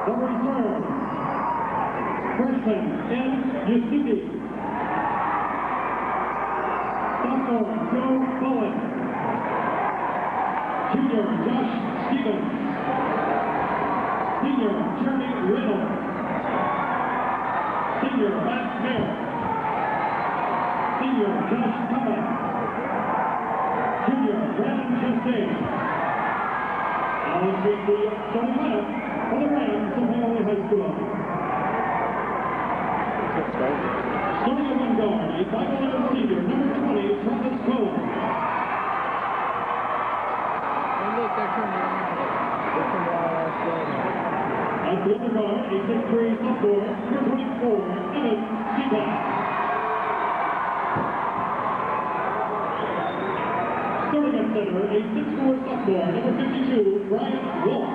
The return, freshman M. Yusuke. Sophomore Joe Bullen. Junior Josh Stevens. Senior Jeremy Reynolds. Senior Matt Mayer. Senior Josh Thomas. Junior Brandon Chastain. Now let's meet the starting lineup for the Rams of Paoli High School. Starting at one guard, a 5'11" senior, number 20, Travis Cole. And look, they're turning around. At the other guard, a 6'3" sophomore, number 24, Evan Seaback. Starting at center, a 6'4" sophomore, number 52, Brian Wolf.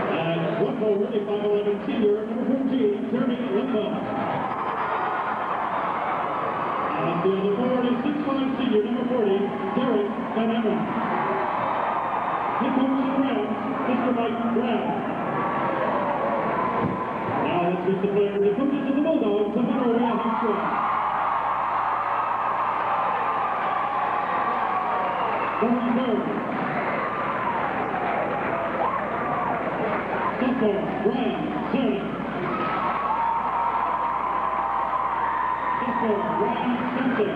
And one forward, a 5'11" senior, number 14, Jeremy Limbaugh. And the other forward, a 6'5" senior, number 40, Derek Van Emmen. Head coach of the Rams, Mr. Mike Brown. Now let's meet the players and coaches of the Bulldogs of Monrovia High School. Sophomore Brian Cerny. Sophomore Ryan Simpson.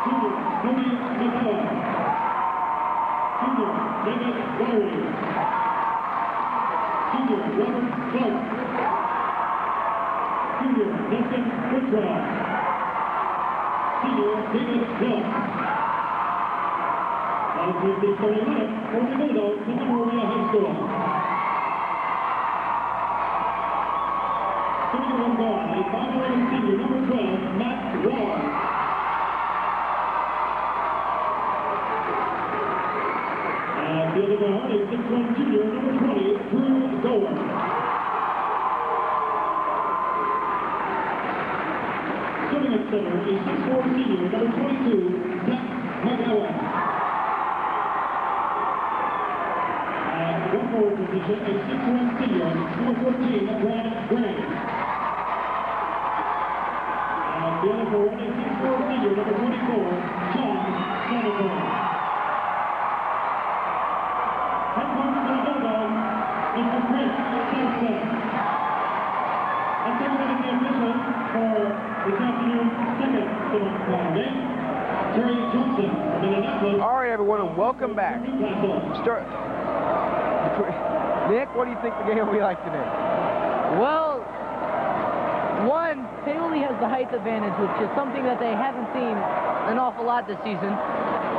Junior Cody McCullough. Junior David Larry. Junior Robert Clark. Junior Dustin Whitrock. Senior David Hill. Let's meet the starting lineup for the Bulldogs of Monrovia High School. Starting at one guard, a 5'11" senior, number 12, Matt Wall. And the other guard, a 6'1" junior, number 20, Drew Gower. Starting at center, a 6'4" senior, number 22, Zach McGowan. One forward position, a 6'1" senior, number 14, Brad Gray. And the other forward, a 6'4" senior, number 24, John Sonnenberg. Head coach of the Bulldogs, Mr. Chris Sampson. And second at the officials for this afternoon's second semifinal game, Terry Johnson from Indianapolis. All right, everyone, and welcome back. Nick, what do you think the game will be like today? Well, one, Paoli has the height advantage, which is something that they haven't seen an awful lot this season.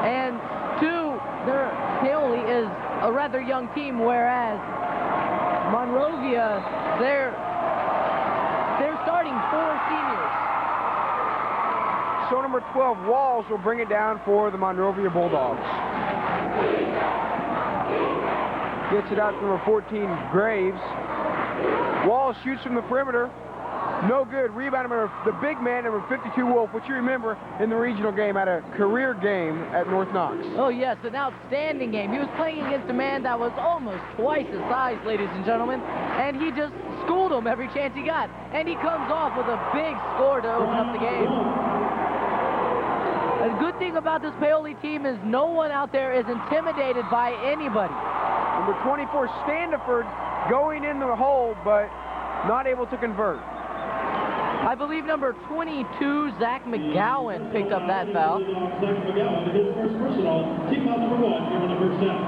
And two, Paoli is a rather young team, whereas Monrovia, they're starting 4 seniors. So number 12, Walls, will bring it down for the Monrovia Bulldogs. Gets it out to number 14, Graves. Walls shoots from the perimeter. No good. Rebound number, the big man, number 52, Wolf, which you remember in the regional game, had a career game at North Knox. Oh, yes, an outstanding game. He was playing against a man that was almost twice his size, ladies and gentlemen, and he just schooled him every chance he got. And he comes off with a big score to open up the game. The good thing about this Paoli team is no one out there is intimidated by anybody. Number 24, Standiford, going in the hole, but not able to convert. I believe number 22, Zach McGowan, picked up that foul. Zach McGowan, his first personal, team foul number 1 here in the first half.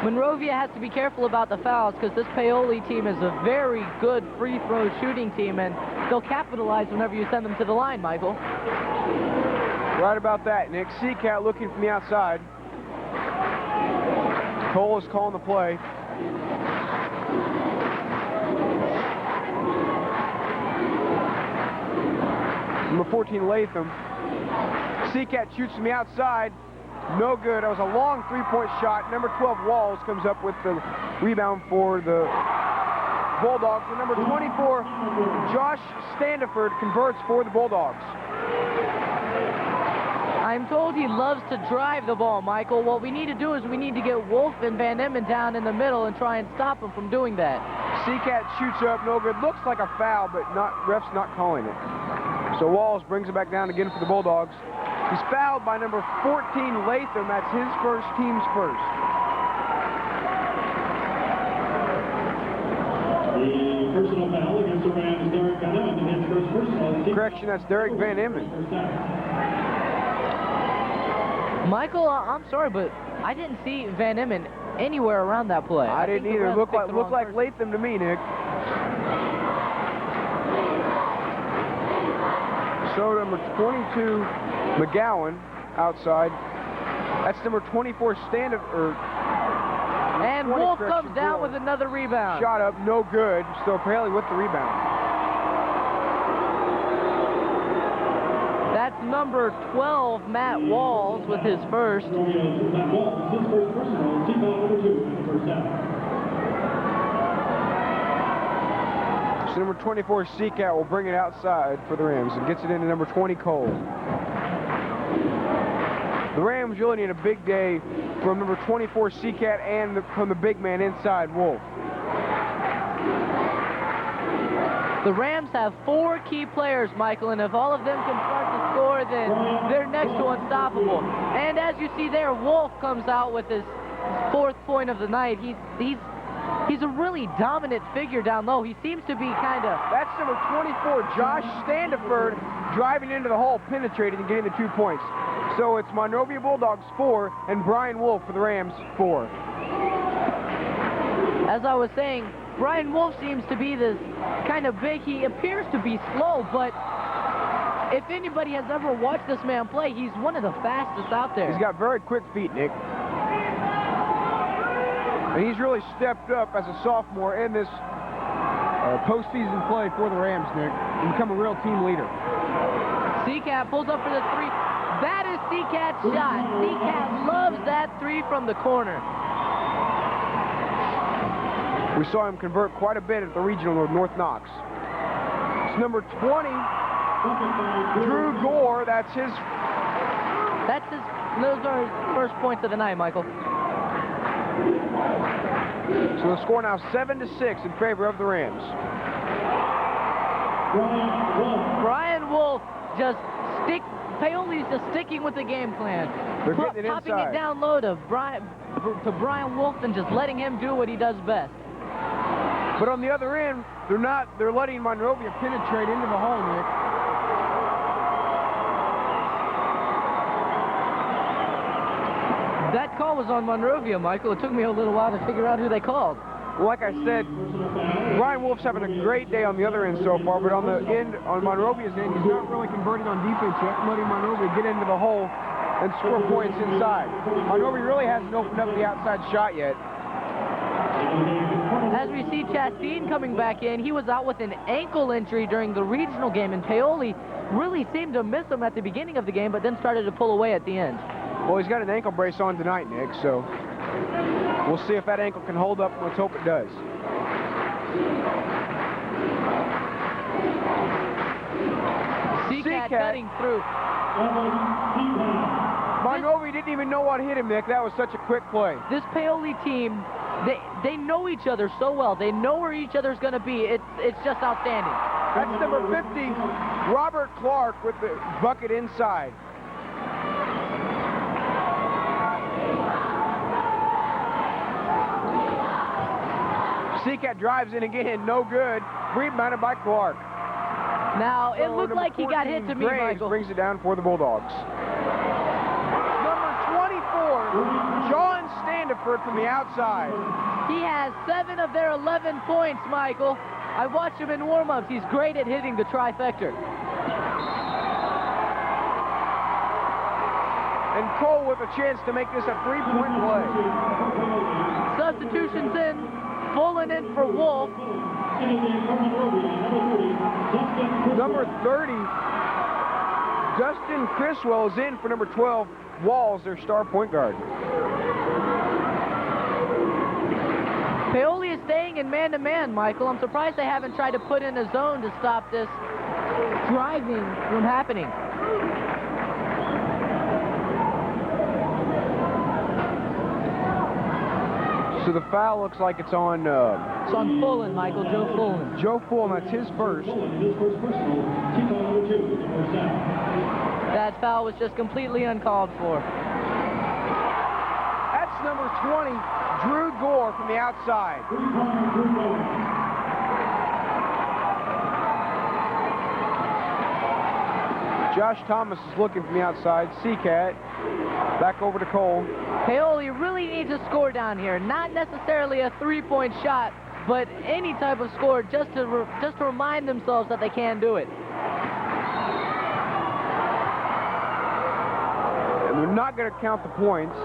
Monrovia has to be careful about the fouls because this Paoli team is a very good free throw shooting team, and they'll capitalize whenever you send them to the line, Michael. Right about that, Nick. Seacat looking from the outside. Cole is calling the play. Number 14, Latham. Seacat shoots from the outside. No good. That was a long three-point shot. Number 12, Walls, comes up with the rebound for the Bulldogs. And number 24, Josh Standiford, converts for the Bulldogs. I'm told he loves to drive the ball, Michael. What we need to do is we need to get Wolf and Van Emmen down in the middle and try and stop him from doing that. Seacat shoots up, no good. Looks like a foul, but ref's not calling it. So Walls brings it back down again for the Bulldogs. He's fouled by number 14, Latham. That's his first, team's first. The personal foul against the Rams, Derek Van Emmen, his first personal. Correction, that's Derek Van Emmen. Michael, I'm sorry, but I didn't see Van Emmen anywhere around that play. I didn't think the either. refs Looked picked the like wrong person. Latham to me, Nick. So number 22, McGowan, outside. That's number 24, Standiford. And Wolf comes down with another rebound. Shot up, no good. So Paoli with the rebound. That's number 12, Matt Walls, with his first. Matt Walls, his first personal, team foul number 2 in the first half. So number 24, Seacat, will bring it outside for the Rams and gets it into number 20, Cole. The Rams really need a big day from number 24, Seacat, and from the big man inside, Wolf. The Rams have 4 key players, Michael, and if all of them can start to score, then they're next to unstoppable. And as you see there, Wolf comes out with his 4th point of the night. He's a really dominant figure down low. He seems to be kind of... That's number 24, Josh Standiford, driving into the hole, penetrating and getting the 2 points. So it's Monrovia Bulldogs 4 and Brian Wolf for the Rams 4. As I was saying, Brian Wolf seems to be this kind of big. He appears to be slow, but if anybody has ever watched this man play, he's one of the fastest out there. He's got very quick feet, Nick. And he's really stepped up as a sophomore in this postseason play for the Rams, Nick, and become a real team leader. Seacat pulls up for the 3. That is Seacat's shot. Seacat loves that 3 from the corner. We saw him convert quite a bit at the regional North Knox. It's number 20, Drew Gore. Those are his first points of the night, Michael. So the score now 7-6 in favor of the Rams. Brian Wolf Paoli's just sticking with the game plan. They're getting it popping inside. it down low to Brian Wolf and just letting him do what he does best. But on the other end, they're letting Monrovia penetrate into the hole, Nick. That call was on Monrovia, Michael. It took me a little while to figure out who they called. Well, like I said, Brian Wolf's having a great day on the other end so far, but on Monrovia's end, he's not really converting on defense yet, letting Monrovia get into the hole and score points inside. Monrovia really hasn't opened up the outside shot yet. As we see Chastain coming back in, he was out with an ankle injury during the regional game, and Paoli really seemed to miss him at the beginning of the game, but then started to pull away at the end. Well, he's got an ankle brace on tonight, Nick, so we'll see if that ankle can hold up. Let's hope it does. Seacat cutting through. Monrovia didn't even know what hit him, Nick. That was such a quick play. This Paoli team, they know each other so well. They know where each other's going to be. It's just outstanding. That's number 50, Robert Clark, with the bucket inside. Seacat drives in again, no good. Rebounded by Clark. Now, it looked like he got hit to me, Graves Michael. brings it down for the Bulldogs. Number 24, John Standiford from the outside. He has 7 of their 11 points, Michael. I watched him in warm-ups. He's great at hitting the trifecta. And Cole with a chance to make this a 3-point play. Substitutions in. Pulling in for Wolf. Number 30, Dustin Criswell is in for number 12, Walls, their star point guard. Paoli is staying playing in man-to-man, Michael. I'm surprised they haven't tried to put in a zone to stop this driving from happening. So the foul looks like it's on... It's on Fullen, Michael, Joe Fullen. Joe Fullen, that's his first. His first personal, team foul number 2, the first down. That foul was just completely uncalled for. That's number 20, Drew Gore from the outside. Josh Thomas is looking from the outside. Seacat back over to Cole. Paoli really needs a score down here. Not necessarily a three-point shot, but any type of score just to remind themselves that they can do it. And they're not going to count the points.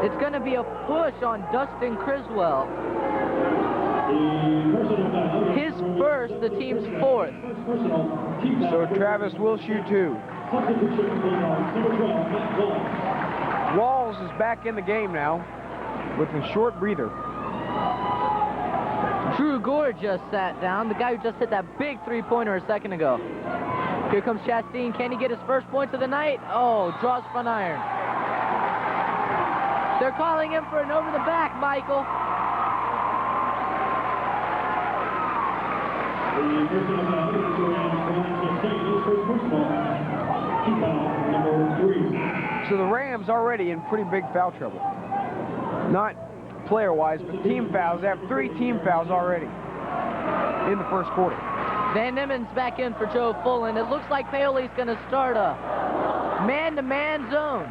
It's going to be a push on Dustin Criswell. His first, the team's fourth. So Travis will shoot 2. Walls is back in the game now with a short breather. Drew Gore just sat down, the guy who just hit that big three-pointer a second ago. Here comes Chastain. Can he get his first points of the night? Oh, draws front iron. They're calling him for an over-the-back, Michael. So the Rams already in pretty big foul trouble. Not player-wise, but team fouls. They have 3 team fouls already in the first quarter. Van Emmen's back in for Joe Fullen. It looks like Paoli's going to start a man-to-man zone.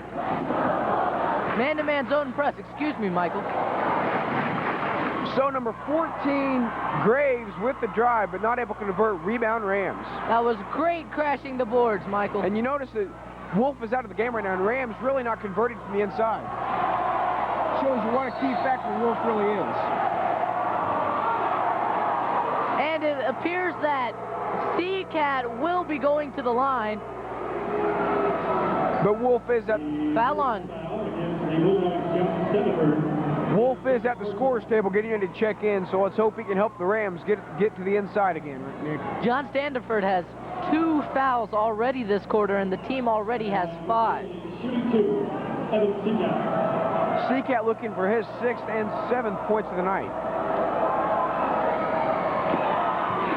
Man-to-man zone press. Excuse me, Michael. So number 14, Graves with the drive, but not able to convert. Rebound Rams. That was great crashing the boards, Michael. And you notice that Wolf is out of the game right now, and Rams really not converting from the inside. Shows you what a key factor Wolf really is. And it appears that Seacat will be going to the line. But Wolf is at... Foul on. Wolf is at the scorer's table getting ready to check in, so let's hope he can help the Rams get to the inside again. John Standiford has 2 fouls already this quarter, and the team already has 5. Seacat looking for his 6th and 7th points of the night.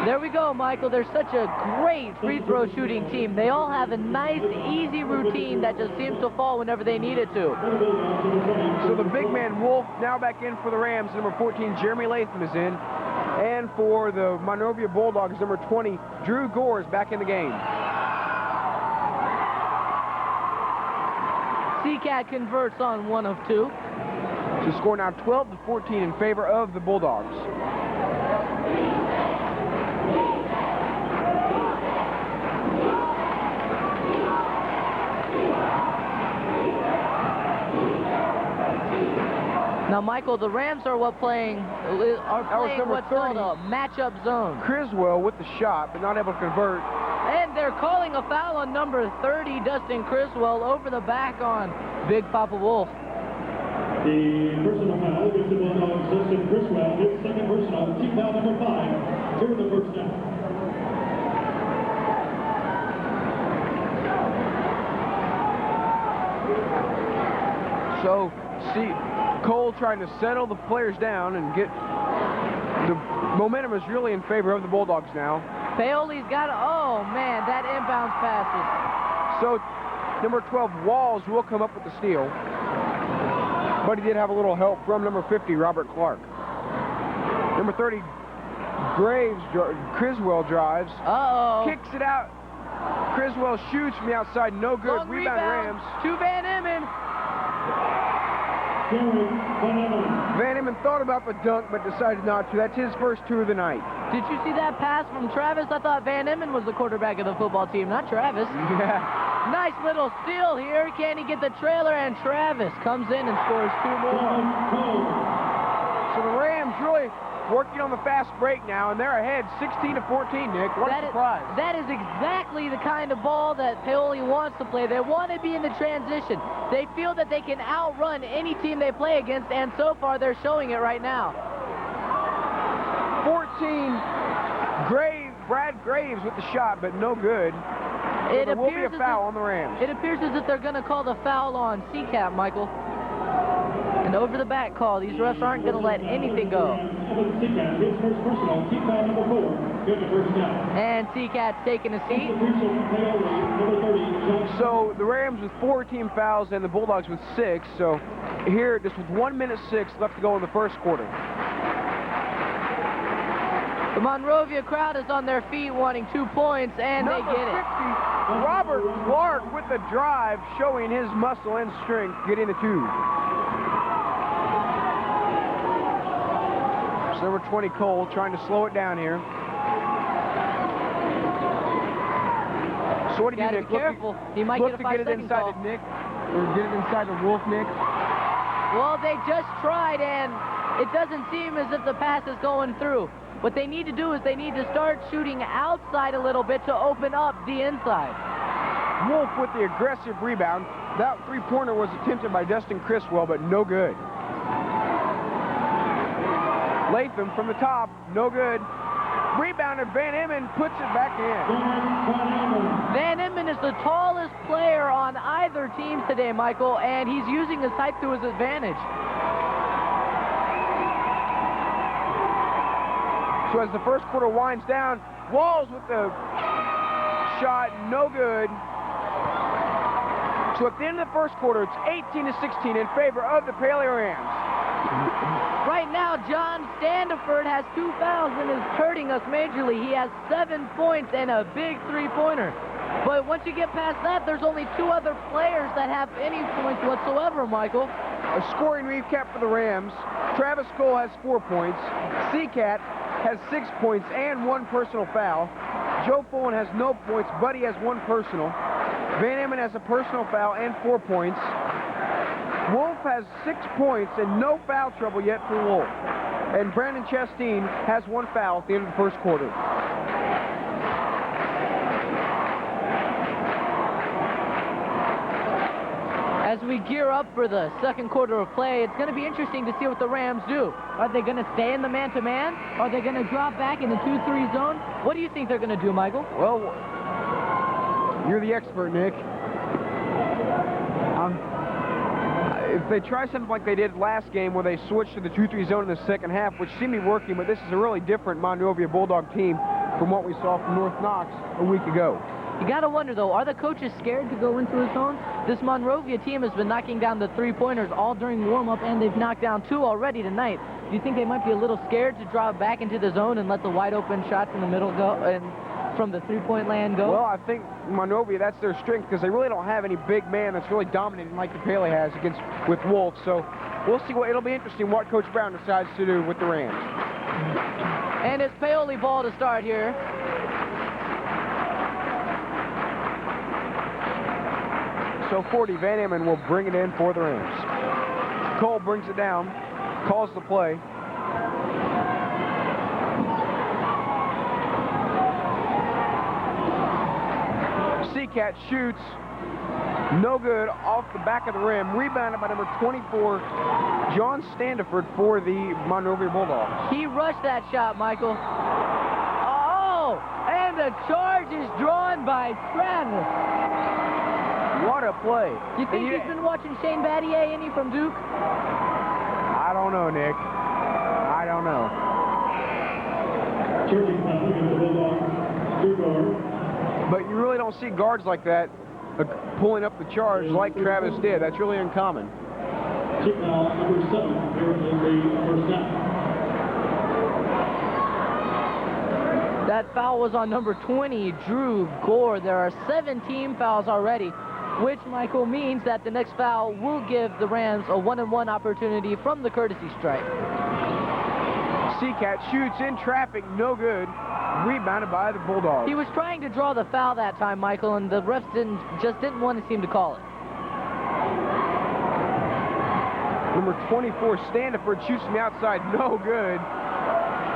There we go, Michael. They're such a great free throw shooting team. They all have a nice, easy routine that just seems to fall whenever they need it to. So the big man, Wolf, now back in for the Rams. Number 14, Jeremy Latham is in. And for the Monrovia Bulldogs, number 20, Drew Gore is back in the game. Seacat converts on 1 of 2. So score now 12-14 in favor of the Bulldogs. Now, Michael, the Rams are playing what's called a matchup zone. Criswell with the shot, but not able to convert. And they're calling a foul on number 30, Dustin Criswell, over the back on Big Papa Wolf. The personal foul gives the Bulldogs Dustin Criswell his 2nd personal, team foul number 5, here in the first down. So, Cole trying to settle the players down and get the momentum is really in favor of the Bulldogs now. Paoli's got, oh man, that inbounds passes. So number 12 Walls will come up with the steal, but he did have a little help from number 50 Robert Clark. Number 30 Graves, Criswell drives, kicks it out. Criswell shoots from the outside, no good. Long Rebound Rams. To Van Emmen. Van Emmen thought about the dunk, but decided not to. That's his first 2 of the night. Did you see that pass from Travis? I thought Van Emmen was the quarterback of the football team, not Travis. Yeah. Nice little steal here. Can he get the trailer? And Travis comes in and scores 2 more. So the Rams really working on the fast break now, and they're ahead 16-14, Nick. What a surprise. That is exactly the kind of ball that Paoli wants to play. They want to be in the transition. They feel that they can outrun any team they play against, and so far they're showing it right now. Brad Graves with the shot, but no good. So It there will be a appears foul on the Rams. It appears as if they're going to call the foul on Seacat, Michael. An over-the-back call. These refs aren't going to let anything go. And Seacat's taking a seat. So the Rams with 4 team fouls and the Bulldogs with 6. So here, just with 1:06 left to go in the first quarter. The Monrovia crowd is on their feet wanting 2 points, and they Number get 50, it. Robert Clark with the drive, showing his muscle and strength, getting the 2. So number 20, Cole, trying to slow it down here. So what do you do, Nick? Be careful. He might get a 5-second call. Look to get it inside to Nick, or get it inside to Wolf, Nick. Well, they just tried, and it doesn't seem as if the pass is going through. What they need to do is they need to start shooting outside a little bit to open up the inside. Wolf with the aggressive rebound. That 3-pointer was attempted by Dustin Criswell, but no good. Latham from the top, no good. Rebounder, Van Emmen puts it back in. Van Emmen is the tallest player on either team today, Michael, and he's using his height to his advantage. So as the first quarter winds down, Walls with the shot, no good. So at the end of the first quarter, it's 18-16 in favor of the Paoli Rams. Right now, John Standiford has 2 fouls and is hurting us majorly. He has 7 points and a big 3-pointer. But once you get past that, there's only 2 other players that have any points whatsoever, Michael. A scoring recap for the Rams. Travis Cole has 4 points. Seacat has 6 points and 1 personal foul. Joe Fullen has no points, but he has 1 personal. Van Emmen has a personal foul and 4 points. Wolf has 6 points and no foul trouble yet for Wolf. And Brandon Chasteen has 1 foul at the end of the first quarter. As we gear up for the second quarter of play, it's going to be interesting to see what the Rams do. Are they going to stay in the man-to-man? Are they going to drop back in the 2-3 zone? What do you think they're going to do, Michael? Well, you're the expert, Nick. If they try something like they did last game where they switched to the 2-3 zone in the second half, which seemed to be working, but this is a really different Monrovia Bulldog team from what we saw from North Knox a week ago. You got to wonder, though, are the coaches scared to go into a zone? This Monrovia team has been knocking down the 3-pointers all during warm-up, and they've knocked down 2 already tonight. Do you think they might be a little scared to drop back into the zone and let the wide-open shots in the middle go and from the 3-point land go? Well, I think Monrovia, that's their strength, because they really don't have any big man that's really dominating like the Paoli has with Wolf. So we'll see. It'll be interesting what Coach Brown decides to do with the Rams. And it's Paoli ball to start here. So 40, Van Emmen will bring it in for the Rams. Cole brings it down, calls the play. Seacat shoots, no good, off the back of the rim. Rebounded by number 24, John Standiford for the Monrovia Bulldogs. He rushed that shot, Michael. Oh, and the charge is drawn by Travis. What a play. You think he's been watching Shane Battier, any from Duke? I don't know, Nick. I don't know. But you really don't see guards like that pulling up the charge like Travis did. That's really uncommon. Number 7 here in the first half. That foul was on number 20, Drew Gore. There are 17 fouls already, which, Michael, means that the next foul will give the Rams a 1-and-1 opportunity from the courtesy strike. Seacat shoots in traffic, no good. Rebounded by the Bulldogs. He was trying to draw the foul that time, Michael, and the refs just didn't want to seem to call it. Number 24, Standiford, shoots from the outside, no good.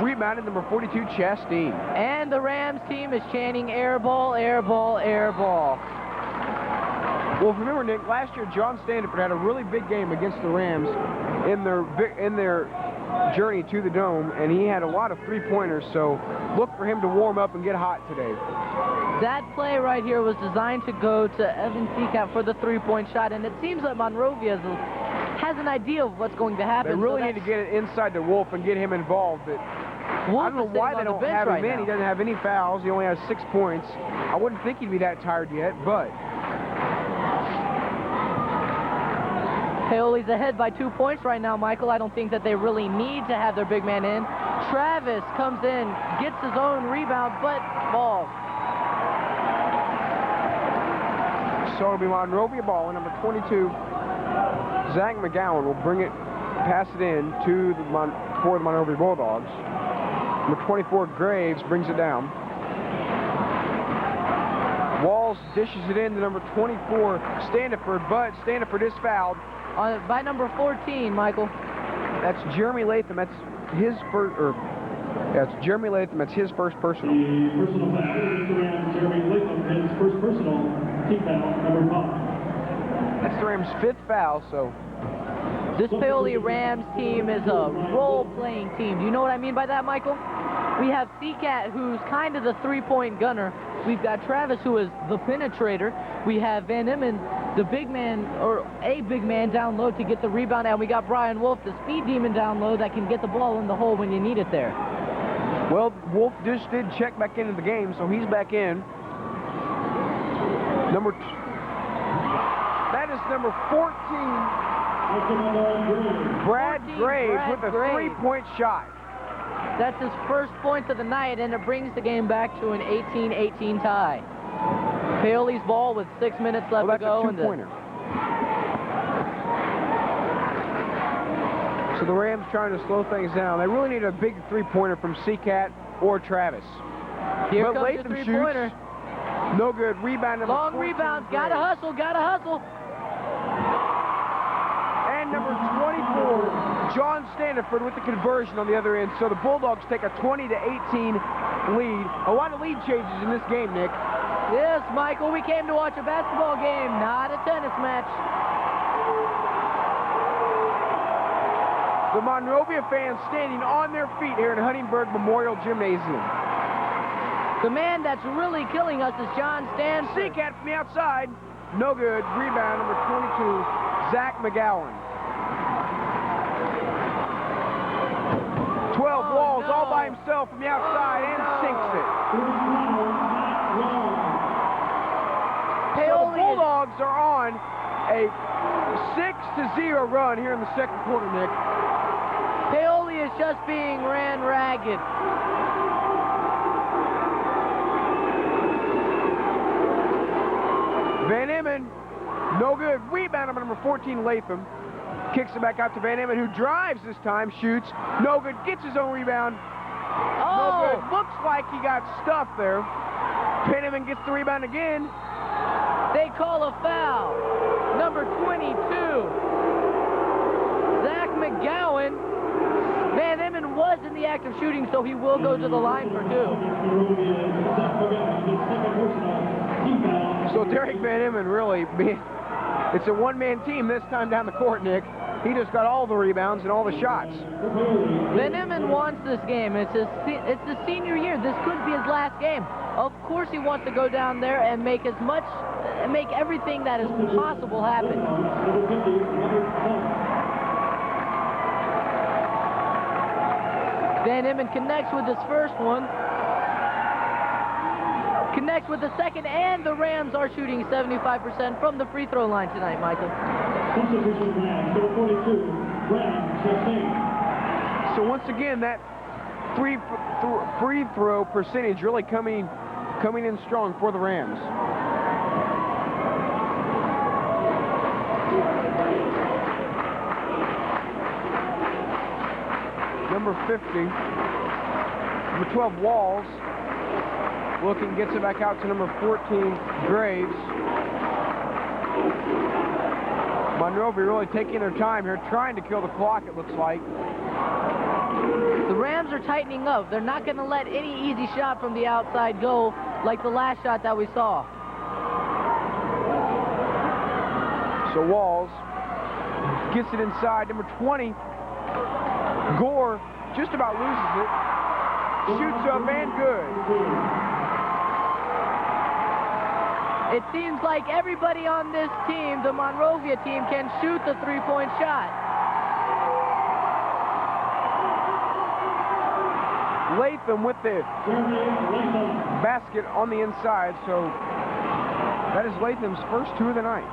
Rebounded number 42, Chasteen. And the Rams team is chanting air ball, air ball, air ball. Well, remember, Nick, last year John Standiford had a really big game against the Rams in their journey to the Dome, and he had a lot of three-pointers, so look for him to warm up and get hot today. That play right here was designed to go to Evan Seacat for the three-point shot, and it seems that Monrovia has an idea of what's going to happen. They really need to get it inside to Wolf and get him involved, but Wolf I don't know why they don't have him in. He doesn't have any fouls. He only has 6 points. I wouldn't think he'd be that tired yet, but Paoli's ahead by 2 points right now, Michael. I don't think that they really need to have their big man in. Travis comes in, gets his own rebound, but falls. So it'll be Monrovia ball, and number 22, Zach McGowan will pass it in to for the Monrovia Bulldogs. Number 24, Graves, brings it down. Walls dishes it in to number 24, Standiford, but Standiford is fouled. By number 14, Michael. That's Jeremy Latham. That's his first, that's Jeremy Latham. That's his first personal. The personal foul is around Jeremy Latham, his first personal, team foul, number 5. That's the Rams' 5th foul, so. This Paoli Rams team is a role-playing team. Do you know what I mean by that, Michael? We have Seacat, who's kind of the three-point gunner. We've got Travis, who is the penetrator. We have Van Emmen, the big man, or a big man down low to get the rebound. And we got Brian Wolf, the speed demon down low that can get the ball in the hole when you need it there. Well, Wolf just did check back into the game, so he's back in. That is number 14. Brad Graves with a three-point shot. That's his first point of the night, and it brings the game back to an 18-18 tie. Paoli's ball with 6 minutes left to go. That's a two-pointer. So the Rams trying to slow things down. They really need a big three-pointer from Seacat or Travis. Here but comes Latham the three-pointer. Shoots. No good. Rebound number 14. Long rebound. Gotta hustle. Gotta hustle. And number 24, John Standiford with the conversion on the other end. So the Bulldogs take a 20-18 lead. A lot of lead changes in this game, Nick. Yes, Michael, we came to watch a basketball game, not a tennis match. The Monrovia fans standing on their feet here in Huntingburg Memorial Gymnasium. The man that's really killing us is John Stanford. Seacat from the outside. No good. Rebound number 22, Zach McGowan. 12 Walls all by himself from the outside and sinks it. So the Bulldogs are on a 6-0 run here in the second quarter, Nick. Paoli is just being ran ragged. Van Emmen, no good. Rebound number 14, Latham. Kicks it back out to Van Emmen, who drives this time, shoots. No good. Gets his own rebound. No good. Looks like he got stuffed there. Van Emmen gets the rebound again. They call a foul. Number 22, Zach McGowan. Van Emmen was in the act of shooting, so he will go to the line for 2. So Derek Van Emmen really it's a one-man team this time down the court, Nick. He just got all the rebounds and all the shots. Van Emmen wants this game. It's his senior year. This could be his last game. Of course he wants to go down there and make everything that is possible happen. Van Emmen connects with his first one. Connects with the second, and the Rams are shooting 75% from the free throw line tonight, Michael. So once again, that free throw percentage really coming in strong for the Rams. Number 50, number 12, Walls. Looking, gets it back out to number 14, Graves. Monrovia really taking their time here, trying to kill the clock, it looks like. The Rams are tightening up. They're not going to let any easy shot from the outside go like the last shot that we saw. So Walls gets it inside. Number 20, Gore just about loses it. Shoots up and good. It seems like everybody on this team, the Monrovia team, can shoot the three-point shot. Latham with the basket on the inside, so that is Latham's first 2 of the night.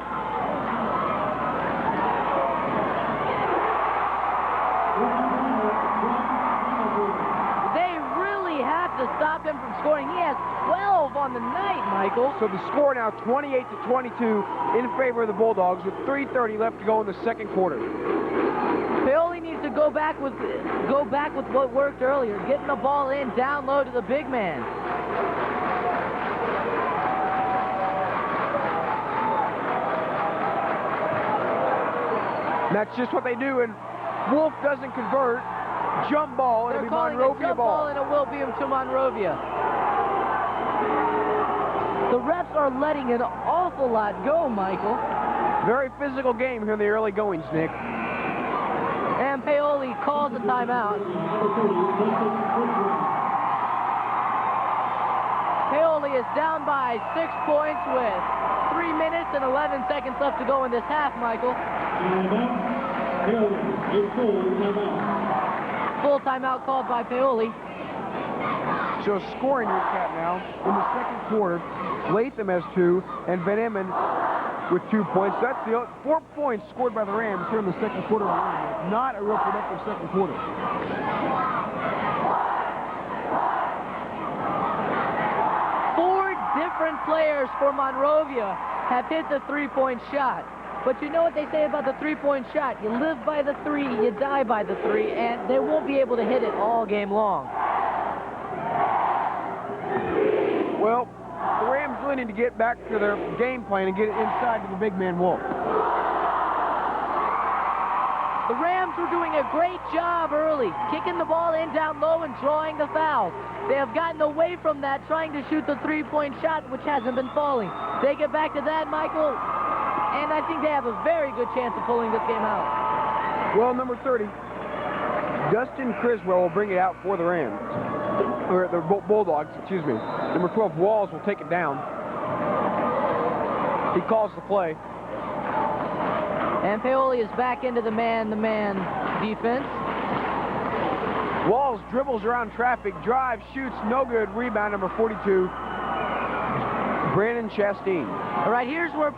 They really have to stop him from scoring. He has 12 on the night, Michael. So the score now 28-22 in favor of the Bulldogs with 3:30 left to go in the second quarter. Paoli needs to go back with what worked earlier, getting the ball in down low to the big man. And that's just what they do, and Wolf doesn't convert. Jump ball, it'll be Monrovia jump ball, and it will be him to Monrovia. The refs are letting an awful lot go, Michael. Very physical game here in the early goings, Nick. And Paoli calls a timeout. Paoli is down by 6 points with 3 minutes and 11 seconds left to go in this half, Michael. Full timeout called by Paoli. So scoring recap now in the second quarter. Latham has 2, and Van Emmen with 2 points. That's the 4 points scored by the Rams here in the second quarter. Not a real productive second quarter. Four different players for Monrovia have hit the three-point shot. But you know what they say about the three-point shot? You live by the 3, you die by the 3, and they won't be able to hit it all game long. Well, the Rams really need to get back to their game plan and get it inside to the big man Wolf. The Rams were doing a great job early, kicking the ball in down low and drawing the fouls. They have gotten away from that, trying to shoot the three-point shot, which hasn't been falling. They get back to that, Michael, and I think they have a very good chance of pulling this game out. Well, number 30, Dustin Criswell will bring it out for the Rams. Or the Bulldogs, excuse me. Number 12, Walls, will take it down. He calls the play. And Paoli is back into the man-to-man defense. Walls dribbles around traffic, drives, shoots, no good. Rebound, number 42, Brandon Chastain. All right, here's where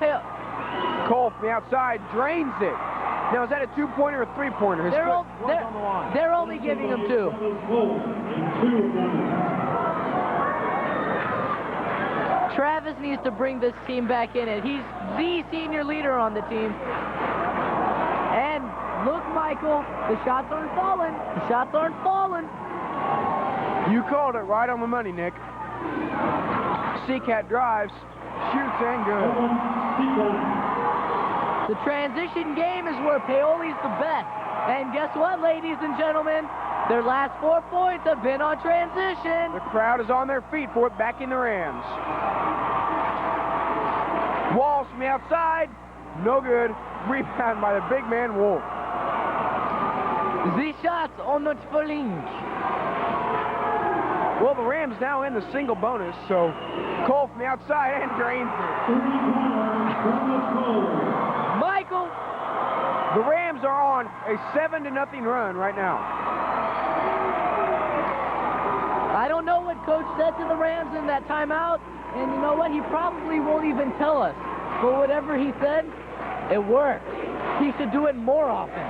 Cole from the outside drains it. Now, is that a 2-pointer or a 3-pointer? They're only giving him 2. Travis needs to bring this team back in it. He's the senior leader on the team. And look, Michael, the shots aren't falling. The shots aren't falling. You called it right on the money, Nick. Seacat drives, shoots, and good. The transition game is where Paoli's the best. And guess what, ladies and gentlemen? Their last 4 points have been on transition. The crowd is on their feet for it, back in the Rams. Walls from the outside, no good. Rebound by the big man, Wolf. The shots are not falling. Well, the Rams now in the single bonus, so Cole from the outside and drains it. Michael! The Rams are on a 7-0 run right now. I don't know what Coach said to the Rams in that timeout, and you know what? He probably won't even tell us. But whatever he said, it worked. He should do it more often.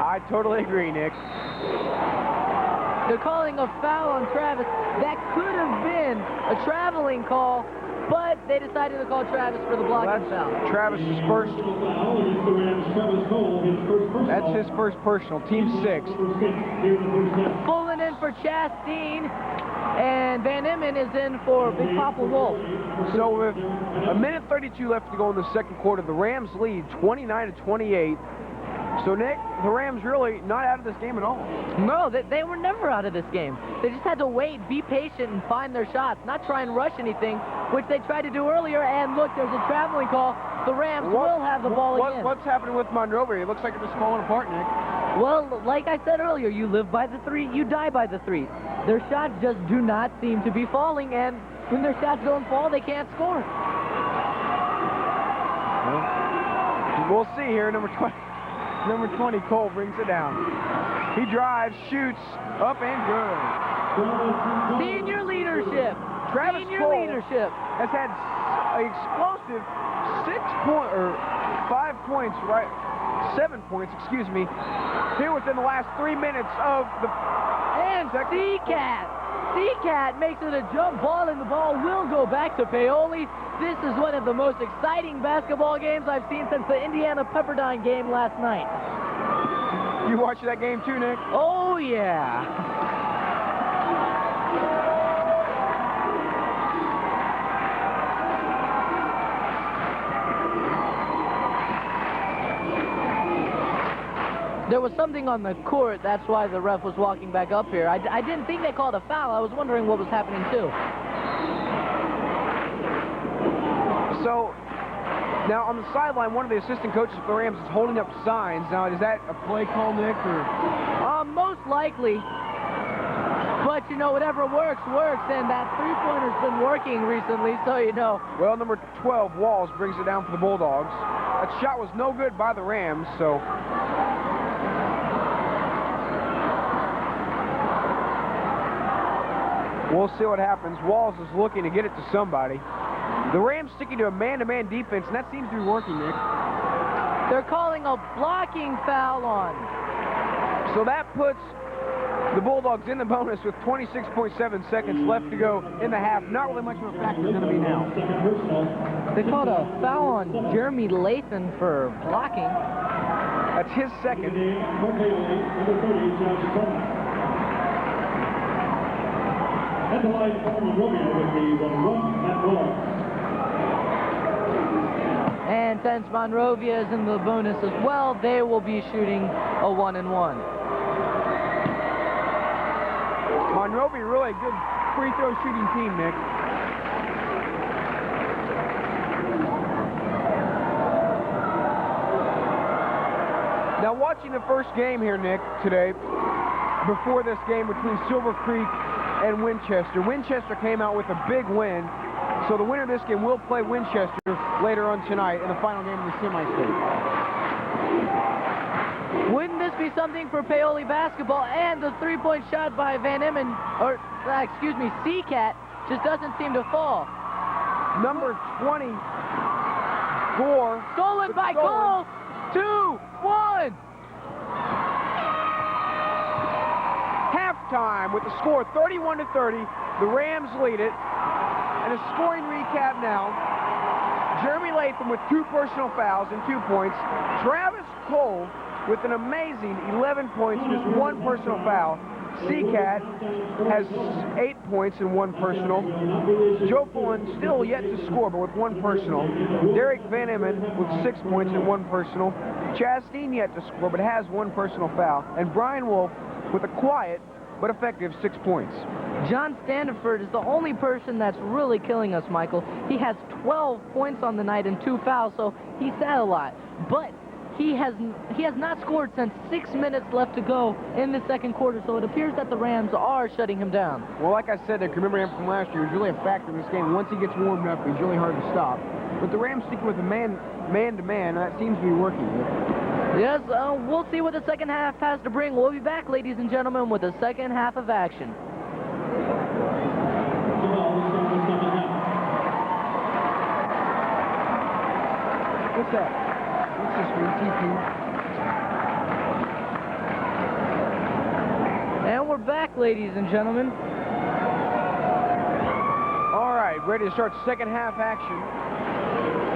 I totally agree, Nick. They're calling a foul on Travis. That could have been a traveling call, but they decided to call Travis for the blocking foul. Travis's first. That's his first personal. Team 6. Pulling in for Chastain, and Van Emmen is in for Big Papa Wolf. So with 1:32 left to go in the second quarter, the Rams lead 29-28. So, Nick, the Rams really not out of this game at all. No, they were never out of this game. They just had to wait, be patient, and find their shots, not try and rush anything, which they tried to do earlier. And look, there's a traveling call. The Rams will have the ball again. What's happening with Monrovia? It looks like it's just falling apart, Nick. Well, like I said earlier, you live by the three, you die by the three. Their shots just do not seem to be falling, and when their shots don't fall, they can't score. Well, we'll see here. Number 20, Cole brings it down. He drives, shoots, up and good. Senior leadership. Travis Senior Cole leadership has had an explosive 7 points, excuse me, here within the last 3 minutes of the... And C-Cat makes it a jump ball, and the ball will go back to Paoli. This is one of the most exciting basketball games I've seen since the Indiana Pepperdine game last night. You watched that game too, Nick? Oh, yeah. There was something on the court, that's why the ref was walking back up here. I didn't think they called a foul. I was wondering what was happening too. So, now on the sideline, one of the assistant coaches for the Rams is holding up signs. Now, is that a play call, Nick, or? Most likely. But, you know, whatever works, and that three-pointer's been working recently, so you know. Well, number 12, Walls, brings it down for the Bulldogs. That shot was no good by the Rams, so... we'll see what happens. Walls is looking to get it to somebody. The Rams sticking to a man-to-man defense, and that seems to be working, Nick. They're calling a blocking foul on. So that puts the Bulldogs in the bonus with 26.7 seconds left to go in the half. Not really much of a factor going to be now. They called a foul on Jeremy Lathan for blocking. That's his second. At the line for Monrovia with the 1-1 at ball. And since Monrovia is in the bonus as well, they will be shooting a 1-1. Monrovia really a good free throw shooting team, Nick. Now watching the first game here, Nick, today, before this game between Silver Creek and Winchester. Winchester came out with a big win, so the winner of this game will play Winchester later on tonight in the final game of the semi-state. Wouldn't this be something for Paoli basketball? And the three-point shot by Van Emmen, or excuse me, C-Cat, just doesn't seem to fall. Number 24. Stolen by Cole. 2-1. Halftime with the score 31-30. The Rams lead it. And a scoring recap now. Jeremy Lathan with 2 personal fouls and 2 points. Travis Cole with an amazing 11 points, just 1 personal foul. C-Cat has 8 points and 1 personal. Joe Pullen still yet to score, but with 1 personal. Derek Van Emmen with 6 points and 1 personal. Chastain yet to score, but has 1 personal foul. And Brian Wolf with a quiet but effective 6 points. John Standiford is the only person that's really killing us, Michael. He has 12 points on the night and 2 fouls, so he's had a lot. But he has not scored since 6 minutes left to go in the second quarter, so it appears that the Rams are shutting him down. Well, like I said, I can remember him from last year. He's really a factor in this game. Once he gets warmed up, he's really hard to stop. But the Rams sticking with a man-to-man, that seems to be working. Yes, we'll see what the second half has to bring. We'll be back, ladies and gentlemen, with the second half of action. What's that? What's this one? TP? And we're back, ladies and gentlemen. All right, ready to start second half action.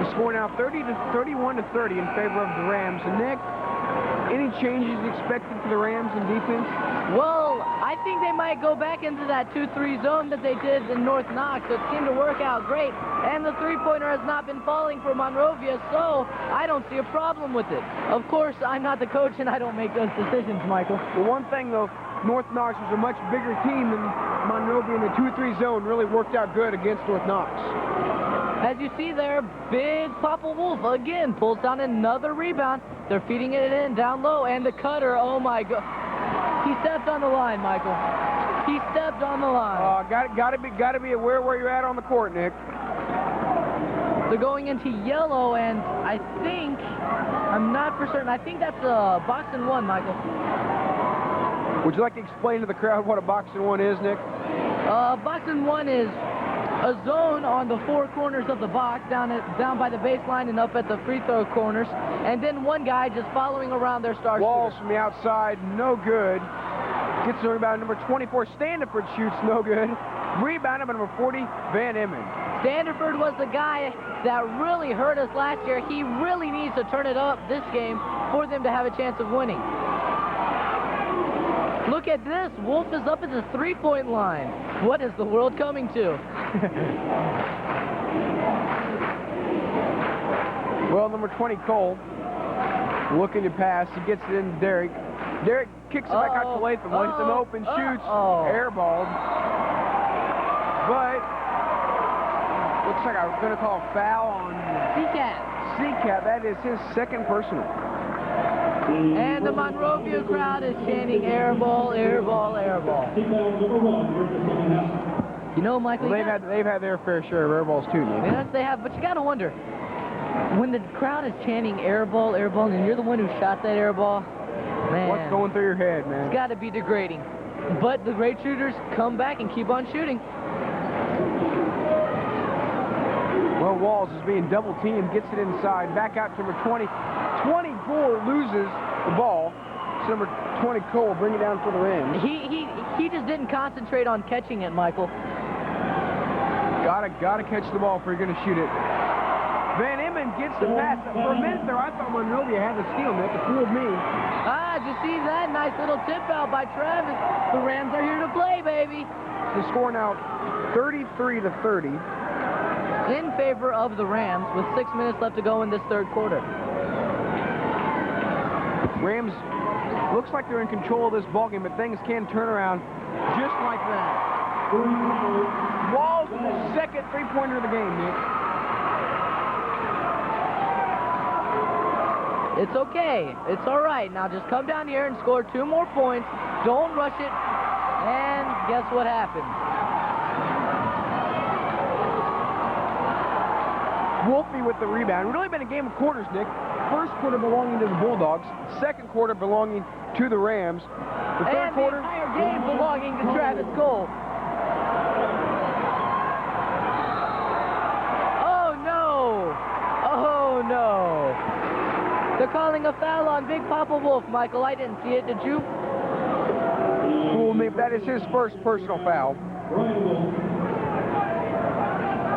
The score now 31-30 in favor of the Rams. And Nick, any changes expected for the Rams in defense? Well, I think they might go back into that 2-3 zone that they did in North Knox. It seemed to work out great. And the three-pointer has not been falling for Monrovia, so I don't see a problem with it. Of course, I'm not the coach, and I don't make those decisions, Michael. Well, one thing, though, North Knox was a much bigger team than Monrovia, and the 2-3 zone really worked out good against North Knox. As you see there, Big Papa Wolf again pulls down another rebound. They're feeding it in down low, and the cutter, oh my God. He stepped on the line, Michael. He stepped on the line. Gotta be aware where you're at on the court, Nick. They're going into yellow, and I think, I'm not for certain, I think that's a box and one, Michael. Would you like to explain to the crowd what a box and one is, Nick? Box and one is a zone on the four corners of the box, down by the baseline and up at the free throw corners, and then one guy just following around their star Walls shooter. from the outside, no good. Gets the rebound. Number 24, Standiford shoots, no good. Rebound by number 40, Van Emmen. Standiford was the guy that really hurt us last year. He really needs to turn it up this game for them to have a chance of winning. Look at this. Wolf is up at the three-point line. What is the world coming to? Well, number 20, Cole, looking to pass. He gets it in to Derek. Derek kicks it back out to Latham. Latham open, shoots, airballed. But looks like I'm going to call a foul on Seacat. That is his second personal. And the Monrovia crowd is chanting air ball, air ball, air ball. You know, Michael, well, they've had their fair share of air balls too, Nick. Yes, they have, but you got to wonder, when the crowd is chanting air ball, and you're the one who shot that air ball, man. What's going through your head, man? It's got to be degrading. But the great shooters come back and keep on shooting. Well, Walls is being double teamed, gets it inside, back out to number 20. 24 loses the ball. So number 20, Cole, bring it down for the rim. He just didn't concentrate on catching it, Michael. Gotta catch the ball if you're gonna shoot it. Van Emmen gets the pass. For a minute there, I thought Monrovia had the steal, Nick. It fooled me. Did you see that? Nice little tip out by Travis. The Rams are here to play, baby. The score now 33-30. In favor of the Rams with 6 minutes left to go in this third quarter. Rams looks like they're in control of this ballgame, but things can turn around just like that. Walls' second three-pointer of the game, Nick. It's okay. It's all right. Now just come down here and score 2 more points. Don't rush it. And guess what happens? Wolfie with the rebound. Really been a game of quarters, Nick. First quarter belonging to the Bulldogs. Second quarter belonging to the Rams. The third quarter, the entire game belonging to Travis Cole. Oh, no. Oh, no. They're calling a foul on Big Papa Wolf, Michael. I didn't see it. Did you? Fool me. That is his first personal foul.